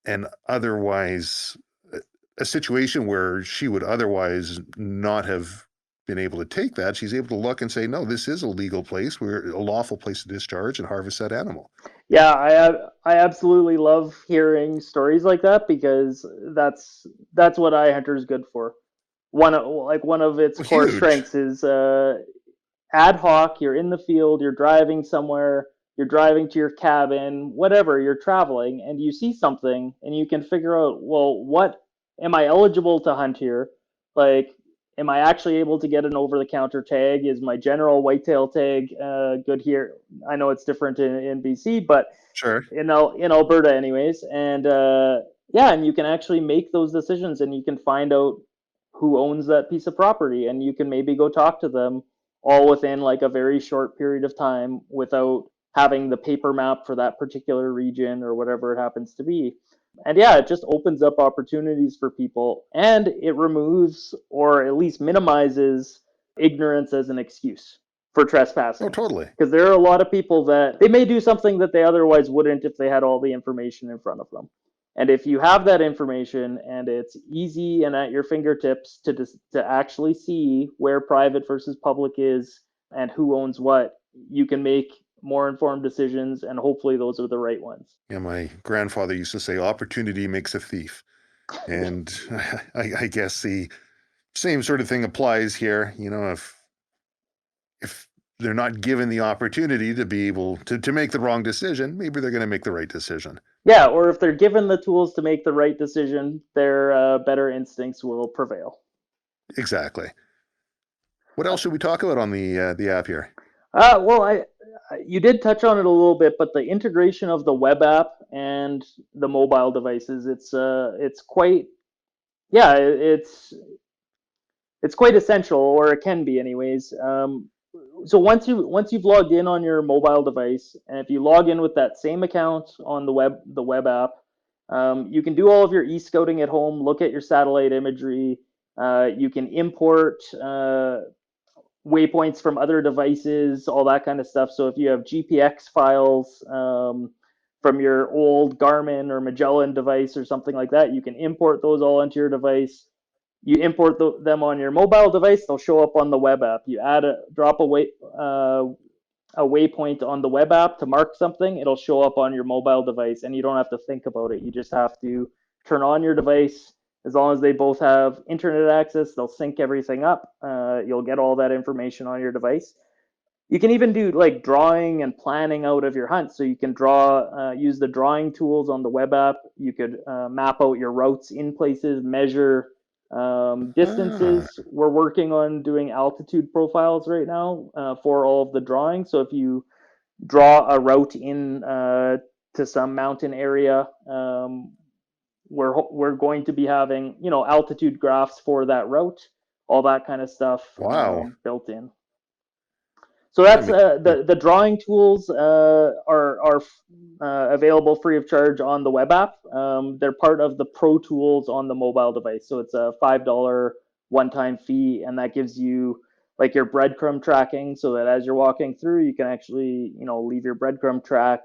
Speaker 1: and otherwise a situation where she would otherwise not have been able to take that, she's able to look and say, "No, this is a legal place. We're a lawful place to discharge and harvest that animal."
Speaker 2: Yeah, I absolutely love hearing stories like that because that's what iHunter is good for. One of its
Speaker 1: Well,
Speaker 2: core
Speaker 1: huge.
Speaker 2: strengths is ad hoc. You're in the field, you're driving somewhere, you're driving to your cabin, whatever, you're traveling, and you see something, and you can figure out, well, what am I eligible to hunt here? Like, am I actually able to get an over-the-counter tag? Is my general whitetail tag good here? I know it's different in BC, but
Speaker 1: Sure.
Speaker 2: in Alberta, anyways. And yeah, and you can actually make those decisions, and you can find out who owns that piece of property, and you can maybe go talk to them all within like a very short period of time without having the paper map for that particular region or whatever it happens to be. And yeah, it just opens up opportunities for people, and it removes or at least minimizes ignorance as an excuse for
Speaker 1: Oh,
Speaker 2: trespassing.
Speaker 1: totally.
Speaker 2: Because there are a lot of people that they may do something that they otherwise wouldn't if they had all the information in front of them. And if you have that information and it's easy and at your fingertips to actually see where private versus public is and who owns what, you can make more informed decisions, and hopefully those are the right ones.
Speaker 1: Yeah, my grandfather used to say, opportunity makes a thief. And I guess the same sort of thing applies here. If they're not given the opportunity to be able to make the wrong decision, maybe they're going to make the right decision.
Speaker 2: Yeah, or if they're given the tools to make the right decision, their better instincts will prevail.
Speaker 1: Exactly. What else should we talk about on the app here?
Speaker 2: Well, you did touch on it a little bit, but the integration of the web app and the mobile devices, it's quite, yeah, it's quite essential, or it can be anyways. So once you've logged in on your mobile device, and if you log in with that same account on the web app, you can do all of your e-scouting at home, look at your satellite imagery. You can import waypoints from other devices, all that kind of stuff. So if you have GPX files from your old Garmin or Magellan device or something like that, you can import those all into your device. You import them on your mobile device, they'll show up on the web app. You drop a waypoint on the web app to mark something, it'll show up on your mobile device, and you don't have to think about it. You just have to turn on your device. As long as they both have internet access, they'll sync everything up. You'll get all that information on your device. You can even do like drawing and planning out of your hunt. So you can use the drawing tools on the web app. You could map out your routes in places, measure distances. We're working on doing altitude profiles right now for all of the drawing. So if you draw a route in to some mountain area, we're going to be having altitude graphs for that route, all that kind of stuff.
Speaker 1: Wow.
Speaker 2: Built in. So that's the drawing tools are available free of charge on the web app. They're part of the ProTools on the mobile device. So it's a $5 one-time fee, and that gives you like your breadcrumb tracking, so that as you're walking through, you can actually leave your breadcrumb track,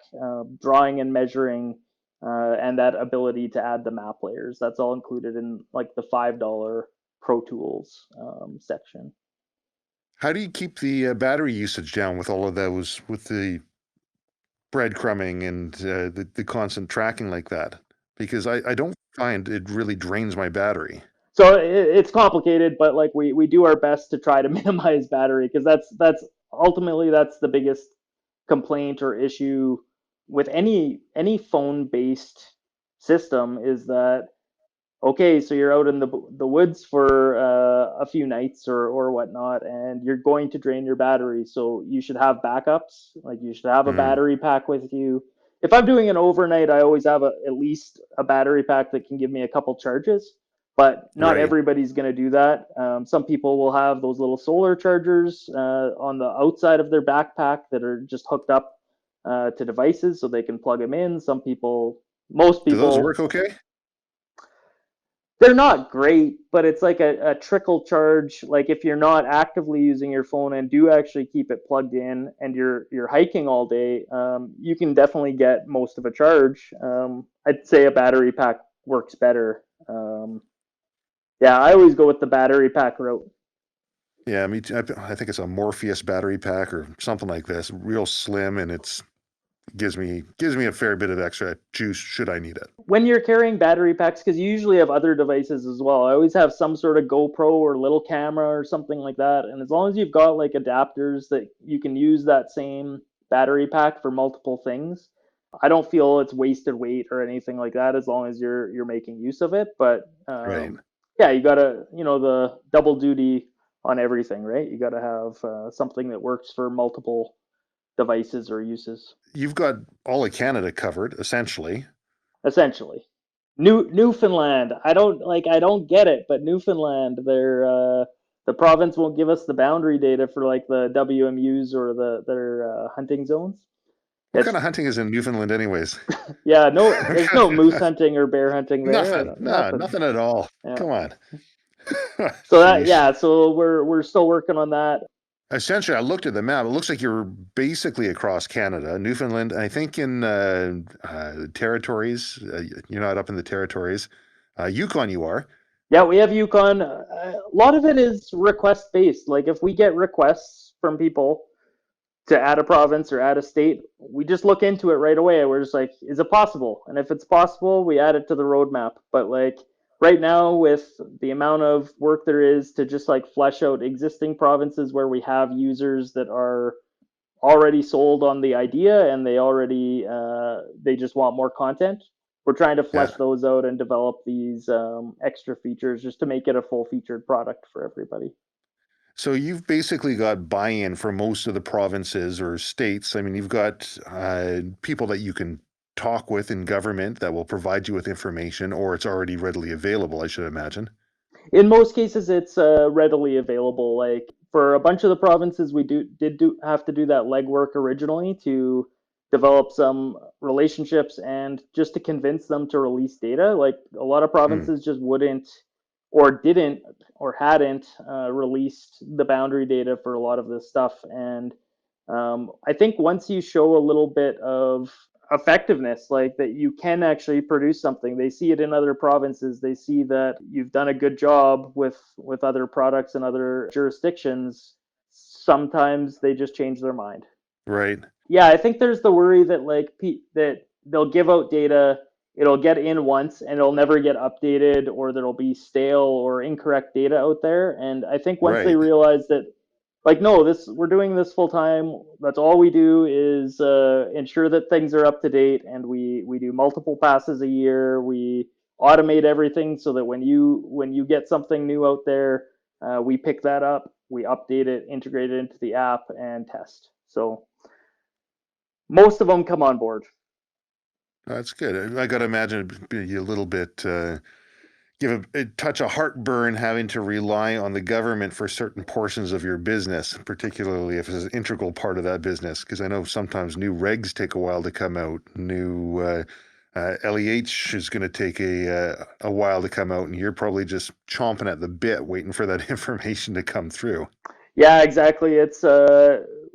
Speaker 2: drawing and measuring, and that ability to add the map layers. That's all included in like the $5 ProTools section.
Speaker 1: How do you keep the battery usage down with all of those, with the breadcrumbing and the constant tracking like that? Because I don't find it really drains my battery.
Speaker 2: So it's complicated, but like we do our best to try to minimize battery, because that's ultimately that's the biggest complaint or issue with any phone-based system, is that okay, so you're out in the woods for a few nights or whatnot, and you're going to drain your battery. So you should have backups. Like you should have a battery pack with you. If I'm doing an overnight, I always have at least a battery pack that can give me a couple charges. But not everybody's going to do that. Some people will have those little solar chargers on the outside of their backpack that are just hooked up to devices, so they can plug them in. Most people. Do
Speaker 1: those work okay?
Speaker 2: They're not great, but it's like a trickle charge. Like if you're not actively using your phone and do actually keep it plugged in, and you're hiking all day, you can definitely get most of a charge. I'd say a battery pack works better. Yeah, I always go with the battery pack route.
Speaker 1: Yeah, I think it's a Morpheus battery pack or something like this, real slim, and it's gives me a fair bit of extra juice should I need it.
Speaker 2: When you're carrying battery packs, because you usually have other devices as well, I always have some sort of GoPro or little camera or something like that. And as long as you've got like adapters that you can use that same battery pack for multiple things, I don't feel it's wasted weight or anything like that, as long as you're making use of it. But yeah, you gotta the double duty on everything, right? You gotta have something that works for multiple devices or uses.
Speaker 1: You've got all of Canada covered, essentially.
Speaker 2: Newfoundland, I don't get it, but Newfoundland, the province won't give us the boundary data for like the WMUs or their hunting zones.
Speaker 1: What kind of hunting is in Newfoundland anyways?
Speaker 2: Yeah, there's no moose hunting or bear hunting there.
Speaker 1: Nothing at all. Yeah. Come on.
Speaker 2: So so we're still working on that.
Speaker 1: essentially, I looked at the map. It looks like you're basically across Canada, Newfoundland. I think in territories. You're not up in the territories. Yukon, you are.
Speaker 2: Yeah, we have Yukon. A lot of it is request based. Like if we get requests from people to add a province or add a state, we just look into it right away. We're just like, is it possible? And if it's possible, we add it to the roadmap. But like right now, with the amount of work there is to just like flesh out existing provinces where we have users that are already sold on the idea and they just want more content. We're trying to
Speaker 1: Yeah.
Speaker 2: flesh those out and develop these extra features just to make it a full featured product for everybody.
Speaker 1: So you've basically got buy-in for most of the provinces or states. I mean, you've got people that you can talk with in government that will provide you with information, or it's already readily available, I should imagine.
Speaker 2: In most cases, it's readily available. Like for a bunch of the provinces, we did have to do that legwork originally to develop some relationships and just to convince them to release data. Like a lot of
Speaker 1: Hmm.
Speaker 2: provinces just wouldn't or didn't or hadn't released the boundary data for a lot of this stuff. And I think once you show a little bit of effectiveness, like that you can actually produce something, they see it in other provinces, they see that you've done a good job with other products in other jurisdictions, sometimes they just change their mind.
Speaker 1: Right.
Speaker 2: Yeah, I think there's the worry that that they'll give out data, it'll get in once and it'll never get updated, or there'll be stale or incorrect data out there. And I think once they
Speaker 1: Right.
Speaker 2: realize that, like, no, this we're doing this full time. That's all we do is ensure that things are up to date, and we do multiple passes a year. We automate everything so that when you get something new out there, we pick that up, we update it, integrate it into the app, and test. So most of them come on board.
Speaker 1: That's good. I got to imagine it'd be a little bit, give a touch of heartburn having to rely on the government for certain portions of your business, particularly if it's an integral part of that business. Because I know sometimes new regs take a while to come out. New LEH is going to take a while to come out, and you're probably just chomping at the bit, waiting for that information to come through.
Speaker 2: Yeah, exactly. It's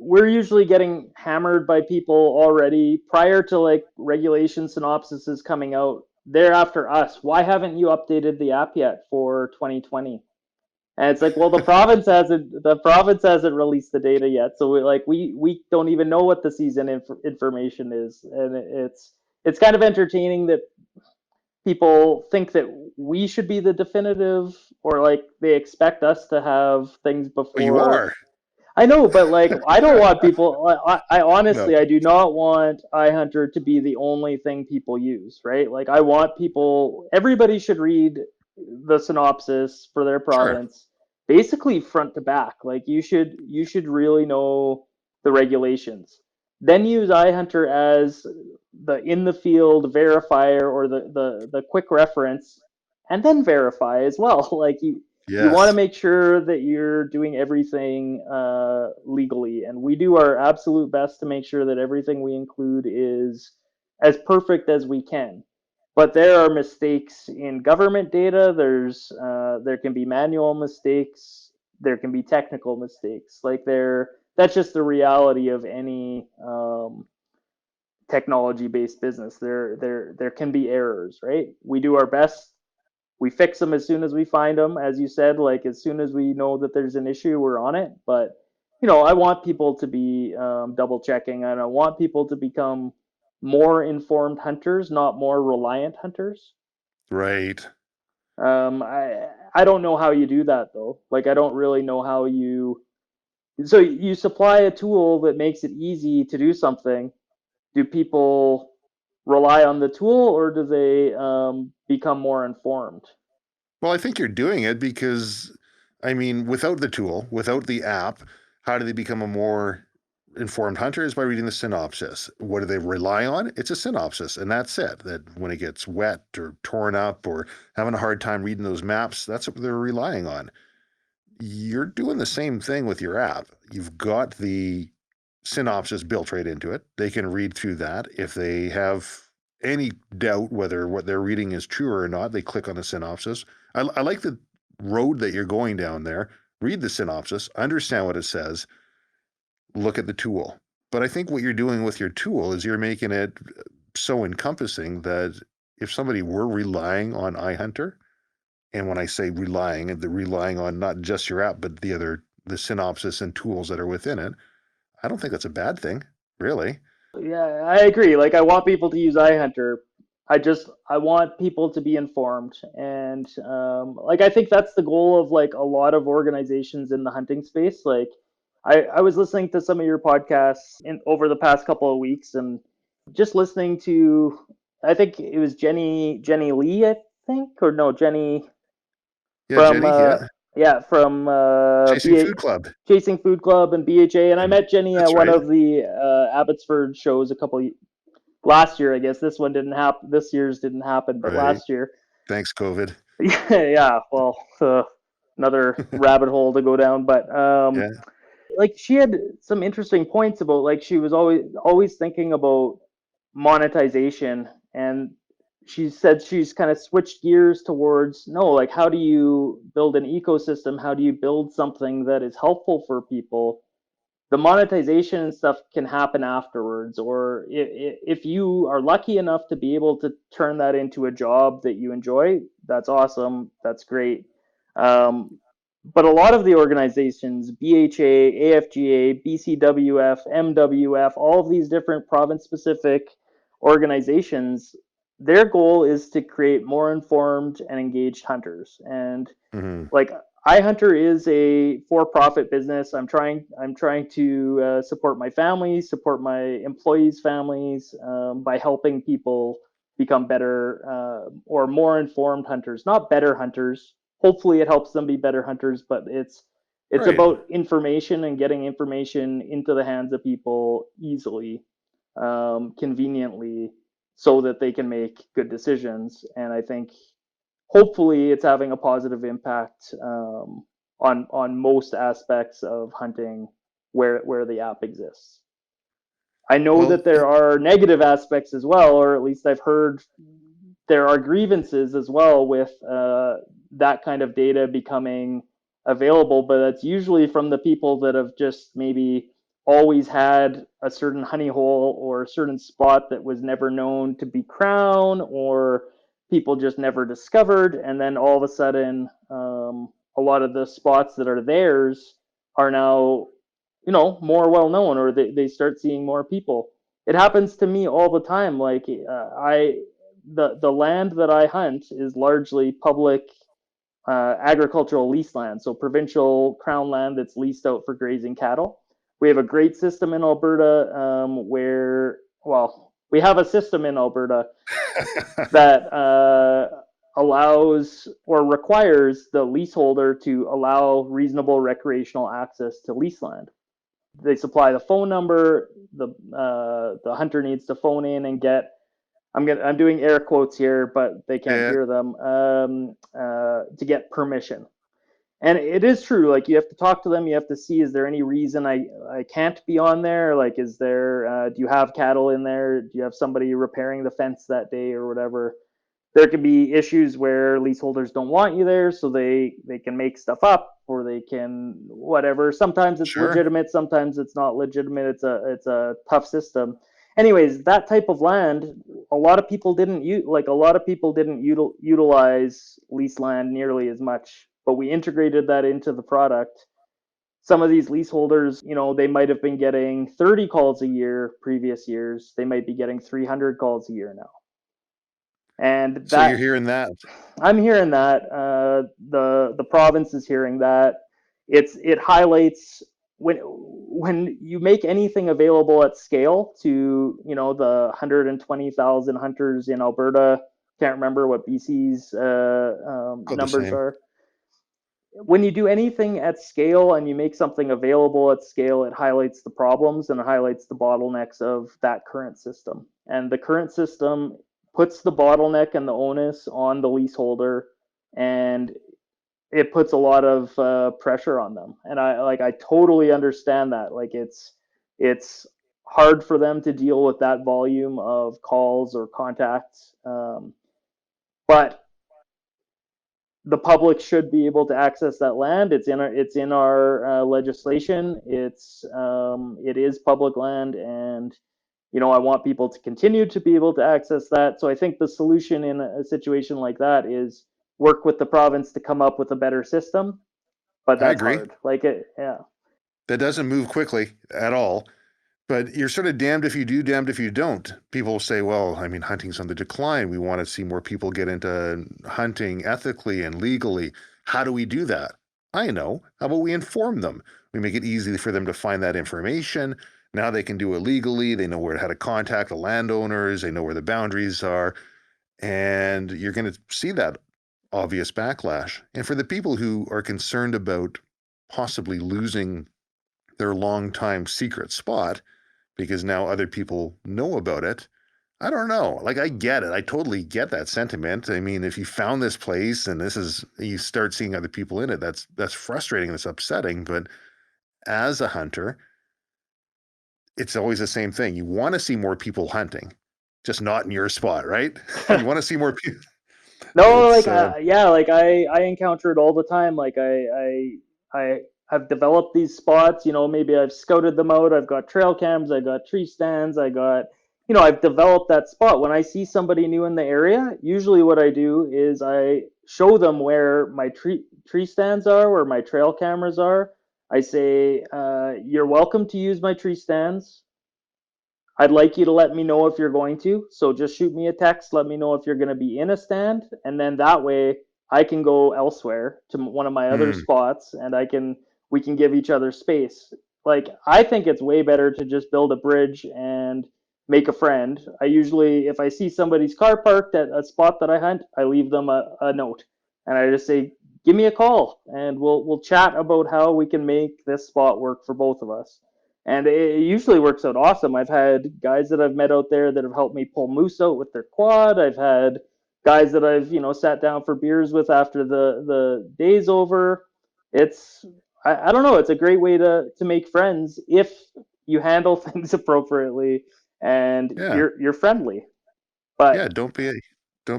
Speaker 2: we're usually getting hammered by people already prior to like regulation synopsis coming out. They're after us. Why haven't you updated the app yet for 2020? And it's like, well, the province hasn't released the data yet, so we don't even know what the season information is, and it's kind of entertaining that people think that we should be the definitive, or like they expect us to have things
Speaker 1: Oh, you
Speaker 2: before.
Speaker 1: are?
Speaker 2: I know, but like I don't want people. I
Speaker 1: No.
Speaker 2: honestly, I do not want iHunter to be the only thing people use, right? Like I want people. Everybody should read the synopsis for their
Speaker 1: Sure.
Speaker 2: province, basically front to back. Like you should really know the regulations. Then use iHunter as the in the field verifier, or the quick reference, and then verify as well. Like you want to
Speaker 1: Yes.
Speaker 2: make sure that you're doing everything legally, and we do our absolute best to make sure that everything we include is as perfect as we can. But there are mistakes in government data. There can be manual mistakes. There can be technical mistakes. That's just the reality of any technology-based business. There can be errors, right? We do our best, we fix them as soon as we find them. As you said, like as soon as we know that there's an issue, we're on it. But I want people to be double checking, and I want people to become more informed hunters, not more reliant hunters.
Speaker 1: Right.
Speaker 2: I don't know how you do that though. Like I don't really know how you. So you supply a tool that makes it easy to do something. Do people rely on the tool, or do they become more informed?
Speaker 1: Well, I think you're doing it because, I mean, without the tool, without the app, how do they become a more informed hunter? Is by reading the synopsis. What do they rely on? It's a synopsis, and that's it. That when it gets wet or torn up or having a hard time reading those maps, that's what they're relying on. You're doing the same thing with your app. You've got the synopsis built right into it. They can read through that. If they have any doubt whether what they're reading is true or not, they click on the synopsis. I like the road that you're going down there. Read the synopsis, understand what it says, look at the tool. But I think what you're doing with your tool is you're making it so encompassing that if somebody were relying on iHunter, and when I say relying, they're relying on not just your app, but the synopsis and tools that are within it. I don't think that's a bad thing, really.
Speaker 2: Yeah, I agree. Like, I want people to use iHunter. I want people to be informed, and like, I think that's the goal of like a lot of organizations in the hunting space. Like, I was listening to some of your podcasts over the past couple of weeks, and just listening to, I think it was Jenny Lee, I think, or no, Jenny
Speaker 1: Yeah,
Speaker 2: from
Speaker 1: Jenny, yeah.
Speaker 2: from
Speaker 1: Chasing Food Club.
Speaker 2: Chasing Food Club and BHA, and I
Speaker 1: And
Speaker 2: met Jenny at
Speaker 1: that's
Speaker 2: one
Speaker 1: right.
Speaker 2: of the Abbotsford shows last year, I guess. This one didn't happen. This year's didn't happen, but
Speaker 1: Right.
Speaker 2: last year.
Speaker 1: Thanks, COVID.
Speaker 2: Yeah. Well, another rabbit hole to go down, but
Speaker 1: Yeah.
Speaker 2: like, she had some interesting points about, like, she was always thinking about monetization, and she said she's kind of switched gears towards, no, like, how do you build an ecosystem? How do you build something that is helpful for people? The monetization and stuff can happen afterwards, or if you are lucky enough to be able to turn that into a job that you enjoy, that's awesome, that's great. But a lot of the organizations, BHA, AFGA, BCWF, MWF, all of these different province specific organizations, their goal is to create more informed and engaged hunters. And
Speaker 1: Mm-hmm.
Speaker 2: like, iHunter is a for-profit business. I'm trying to support my family, support my employees' families, by helping people become better, or more informed hunters. Not better hunters. Hopefully, it helps them be better hunters, but it's
Speaker 1: Right.
Speaker 2: about information and getting information into the hands of people easily, conveniently, so that they can make good decisions. And I think hopefully it's having a positive impact, on most aspects of hunting where the app exists. I know
Speaker 1: Well,
Speaker 2: that there are negative aspects as well, or at least I've heard there are grievances as well with that kind of data becoming available, but that's usually from the people that have just maybe always had a certain honey hole or a certain spot that was never known to be crown, or people just never discovered, and then all of a sudden, a lot of the spots that are theirs are now, more well known, or they start seeing more people. It happens to me all the time. Like, the land that I hunt is largely public, agricultural lease land, so provincial crown land that's leased out for grazing cattle. We have a great system in Alberta, where, well, we have a system in Alberta that allows or requires the leaseholder to allow reasonable recreational access to lease land. They supply the phone number. The hunter needs to phone in and get. I'm doing air quotes here, but they can't
Speaker 1: yeah,
Speaker 2: hear them. To get permission. And it is true. Like, you have to talk to them. You have to see, is there any reason I can't be on there? Like, is there, do you have cattle in there? Do you have somebody repairing the fence that day or whatever? There could be issues where leaseholders don't want you there, so they can make stuff up, or they can whatever. Sometimes it's
Speaker 1: sure.
Speaker 2: legitimate, sometimes it's not legitimate. It's a tough system. Anyways, that type of land, a lot of people didn't utilize lease land nearly as much, but we integrated that into the product. Some of these leaseholders, they might have been getting 30 calls a year previous years. They might be getting 300 calls a year now. And
Speaker 1: So you're
Speaker 2: that
Speaker 1: hearing that.
Speaker 2: I'm hearing that, the province is hearing that. It highlights when you make anything available at scale to, the 120,000 hunters in Alberta. Can't remember what BC's
Speaker 1: About the
Speaker 2: numbers
Speaker 1: same.
Speaker 2: are. When you do anything at scale and you make something available at scale, it highlights the problems and it highlights the bottlenecks of that current system. And the current system puts the bottleneck and the onus on the leaseholder, and it puts a lot of pressure on them. And I totally understand that. Like, it's hard for them to deal with that volume of calls or contacts. But the public should be able to access that land. It's in our legislation. It is public land, and I want people to continue to be able to access that. So I think the solution in a situation like that is work with the province to come up with a better system. But
Speaker 1: I
Speaker 2: that's
Speaker 1: agree.
Speaker 2: hard. Like it, yeah.
Speaker 1: That doesn't move quickly at all. But you're sort of damned if you do, damned if you don't. People say, well, I mean, hunting's on the decline. We want to see more people get into hunting ethically and legally. How do we do that? I know. How about we inform them? We make it easy for them to find that information. Now they can do it legally. They know how to contact the landowners. They know where the boundaries are. And you're going to see that obvious backlash. And for the people who are concerned about possibly losing their long-time secret spot, because now other people know about it. I don't know. Like, I get it. I totally get that sentiment. I mean, if you found this place and you start seeing other people in it, that's frustrating and it's upsetting. But as a hunter, it's always the same thing. You want to see more people hunting, just not in your spot, right? You want to see more people.
Speaker 2: No,
Speaker 1: It's
Speaker 2: like yeah, like I encounter it all the time. Like I have developed these spots. Maybe I've scouted them out. I've got trail cams. I got tree stands. I've developed that spot. When I see somebody new in the area, usually what I do is I show them where my tree stands are, where my trail cameras are. I say, you're welcome to use my tree stands. I'd like you to let me know if you're going to. So just shoot me a text, let me know if you're going to be in a stand, and then that way I can go elsewhere to one of my other
Speaker 1: hmm,
Speaker 2: spots, and we can give each other space. Like, I think it's way better to just build a bridge and make a friend. I usually, if I see somebody's car parked at a spot that I hunt, I leave them a note, and I just say, give me a call and we'll chat about how we can make this spot work for both of us. And it usually works out awesome. I've had guys that I've met out there that have helped me pull moose out with their quad. I've had guys that I've sat down for beers with after the day's over. It's I don't know. It's a great way to make friends if you handle things appropriately and
Speaker 1: yeah,
Speaker 2: you're friendly.
Speaker 1: yeah.
Speaker 2: But
Speaker 1: Don't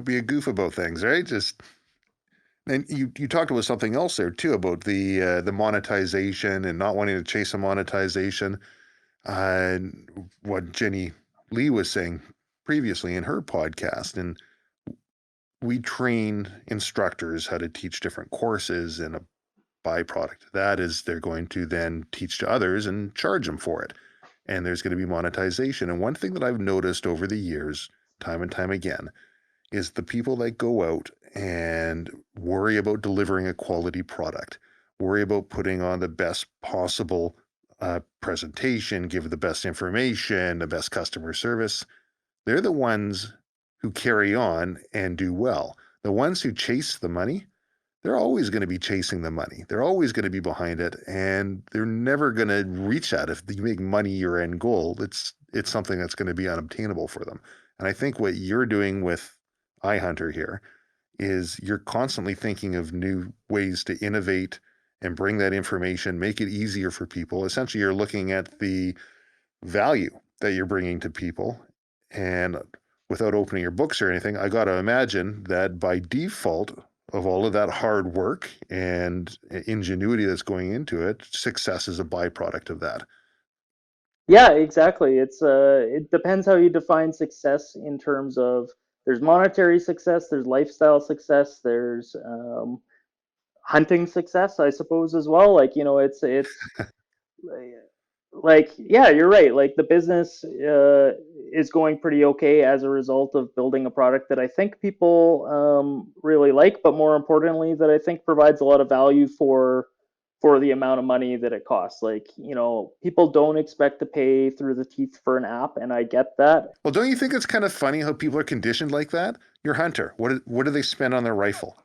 Speaker 1: be a goof about things, right? And you talked about something else there too about the monetization and not wanting to chase a monetization. What Jenny Lee was saying previously in her podcast, and we train instructors how to teach different courses, and a byproduct of that is they're going to then teach to others and charge them for it. And there's going to be monetization. And one thing that I've noticed over the years, time and time again, is the people that go out and worry about delivering a quality product, worry about putting on the best possible presentation, give the best information, the best customer service. They're the ones who carry on and do well. The ones who chase the money, they're always going to be chasing the money. They're always going to be behind it, and they're never going to reach that. If you make money your end goal, it's something that's going to be unobtainable for them. And I think what you're doing with iHunter here is you're constantly thinking of new ways to innovate and bring that information, make it easier for people. Essentially, you're looking at the value that you're bringing to people. And without opening your books or anything, I got to imagine that by default of all of that hard work and ingenuity that's going into it, success is a byproduct of that.
Speaker 2: yeah, exactly. It depends how you define success in terms of there's monetary success, there's lifestyle success, there's hunting success, I suppose, as well. Like, it's like, yeah, you're right. Like, the business is going pretty okay as a result of building a product that I think people really like, but more importantly, that I think provides a lot of value for the amount of money that it costs. Like, people don't expect to pay through the teeth for an app, and I get that.
Speaker 1: Well, don't you think it's kind of funny how people are conditioned like that? Your hunter, what do they spend on their rifle?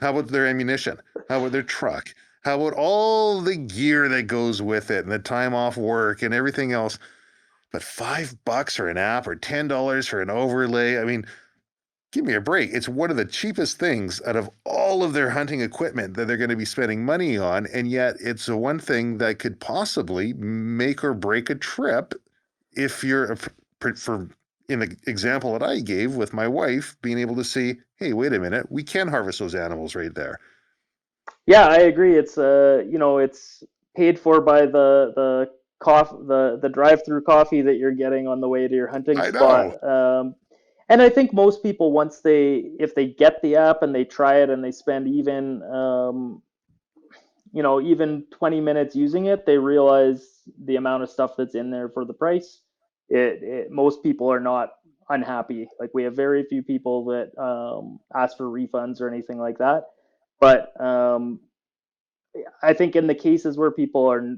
Speaker 1: How about their ammunition? How about their truck? How about all the gear that goes with it and the time off work and everything else? But $5 for an app or $10 for an overlay. I mean, give me a break. It's one of the cheapest things out of all of their hunting equipment that they're going to be spending money on. And yet it's the one thing that could possibly make or break a trip if you're for in the example that I gave with my wife, being able to see, hey, wait a minute, we can harvest those animals right there.
Speaker 2: Yeah, I agree. It's it's paid for by the drive-through coffee that you're getting on the way to your hunting
Speaker 1: I
Speaker 2: spot.
Speaker 1: know.
Speaker 2: And I think most people, if they get the app and they try it and they spend even 20 minutes using it, they realize the amount of stuff that's in there for the price. Most people are not unhappy. Like, we have very few people that ask for refunds or anything like that. But I think in the cases where people are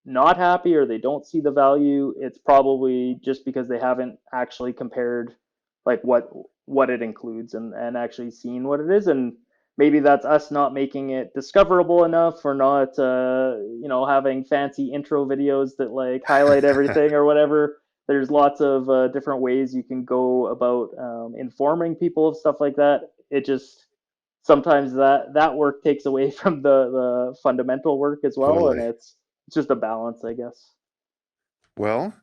Speaker 2: not happy or they don't see the value, it's probably just because they haven't actually compared like what it includes and actually seen what it is. And maybe that's us not making it discoverable enough, or not having fancy intro videos that like highlight everything or whatever. There's lots of different ways you can go about informing people of stuff like that. It just sometimes that work takes away from the fundamental work as well, and
Speaker 1: Totally.
Speaker 2: it's just a balance, I guess.
Speaker 1: Well,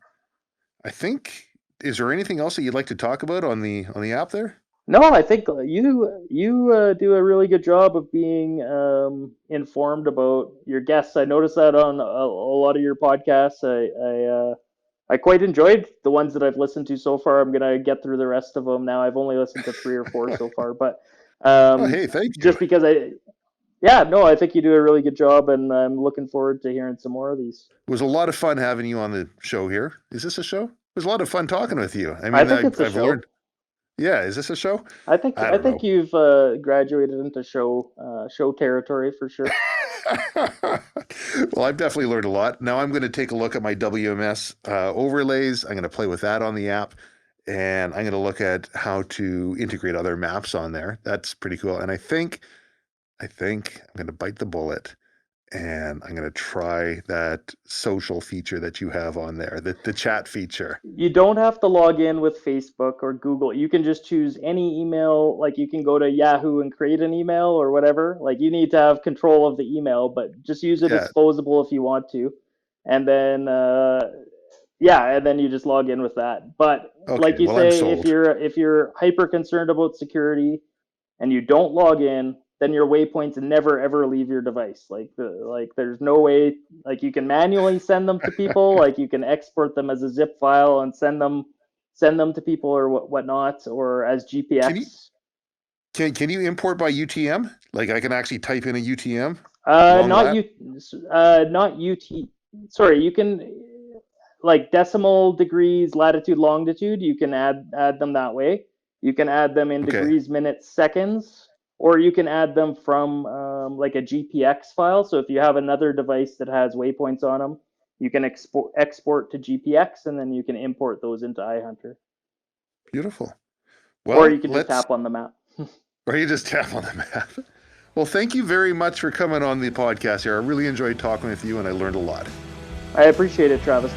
Speaker 1: I think, is there anything else that you'd like to talk about on the app there?
Speaker 2: No, I think you do a really good job of being informed about your guests. I noticed that on a lot of your podcasts. I quite enjoyed the ones that I've listened to so far. I'm gonna get through the rest of them now. I've only listened to 3 or 4 so far, but
Speaker 1: Oh, hey, thank you.
Speaker 2: just because yeah, no, I think you do a really good job, and I'm looking forward to hearing some more of these.
Speaker 1: It was a lot of fun having you on the show here. Is this a show? It was a lot of fun talking with you. I
Speaker 2: I
Speaker 1: mean,
Speaker 2: think it's a
Speaker 1: I've
Speaker 2: show.
Speaker 1: learned. Yeah, is this a show?
Speaker 2: I think
Speaker 1: I
Speaker 2: I
Speaker 1: don't
Speaker 2: think
Speaker 1: know.
Speaker 2: you've graduated into show territory for sure.
Speaker 1: Well, I've definitely learned a lot. Now I'm going to take a look at my WMS overlays. I'm going to play with that on the app, and I'm going to look at how to integrate other maps on there. That's pretty cool. And I think I'm going to bite the bullet, and I'm going to try that social feature that you have on there, the chat feature.
Speaker 2: You don't have to log in with Facebook or Google. You can just choose any email. Like, you can go to Yahoo and create an email or whatever. Like, you need to have control of the email, but just use it
Speaker 1: Yeah.
Speaker 2: exposable if you want to. And then yeah, and then you just log in with that. But
Speaker 1: Okay.
Speaker 2: like you
Speaker 1: Well, I'm
Speaker 2: say,
Speaker 1: sold.
Speaker 2: if you're hyper concerned about security and you don't log in, then your waypoints never ever leave your device. Like there's no way, like, you can manually send them to people, like you can export them as a zip file and send them to people or whatnot, or as
Speaker 1: Can you
Speaker 2: GPX.
Speaker 1: can you import by UTM? Like, I can actually type in a UTM. Long
Speaker 2: Not
Speaker 1: lat?
Speaker 2: not UT. Sorry, you can, like, decimal degrees, latitude, longitude. You can add them that way. You can add them in
Speaker 1: Okay.
Speaker 2: degrees, minutes, seconds, or you can add them from like a GPX file. So if you have another device that has waypoints on them, you can export to GPX, and then you can import those into iHunter.
Speaker 1: Beautiful.
Speaker 2: Or
Speaker 1: Well,
Speaker 2: you can just tap on the map.
Speaker 1: or you just tap on the map. Well, thank you very much for coming on the podcast here. I really enjoyed talking with you, and I learned a lot.
Speaker 2: I appreciate it, Travis.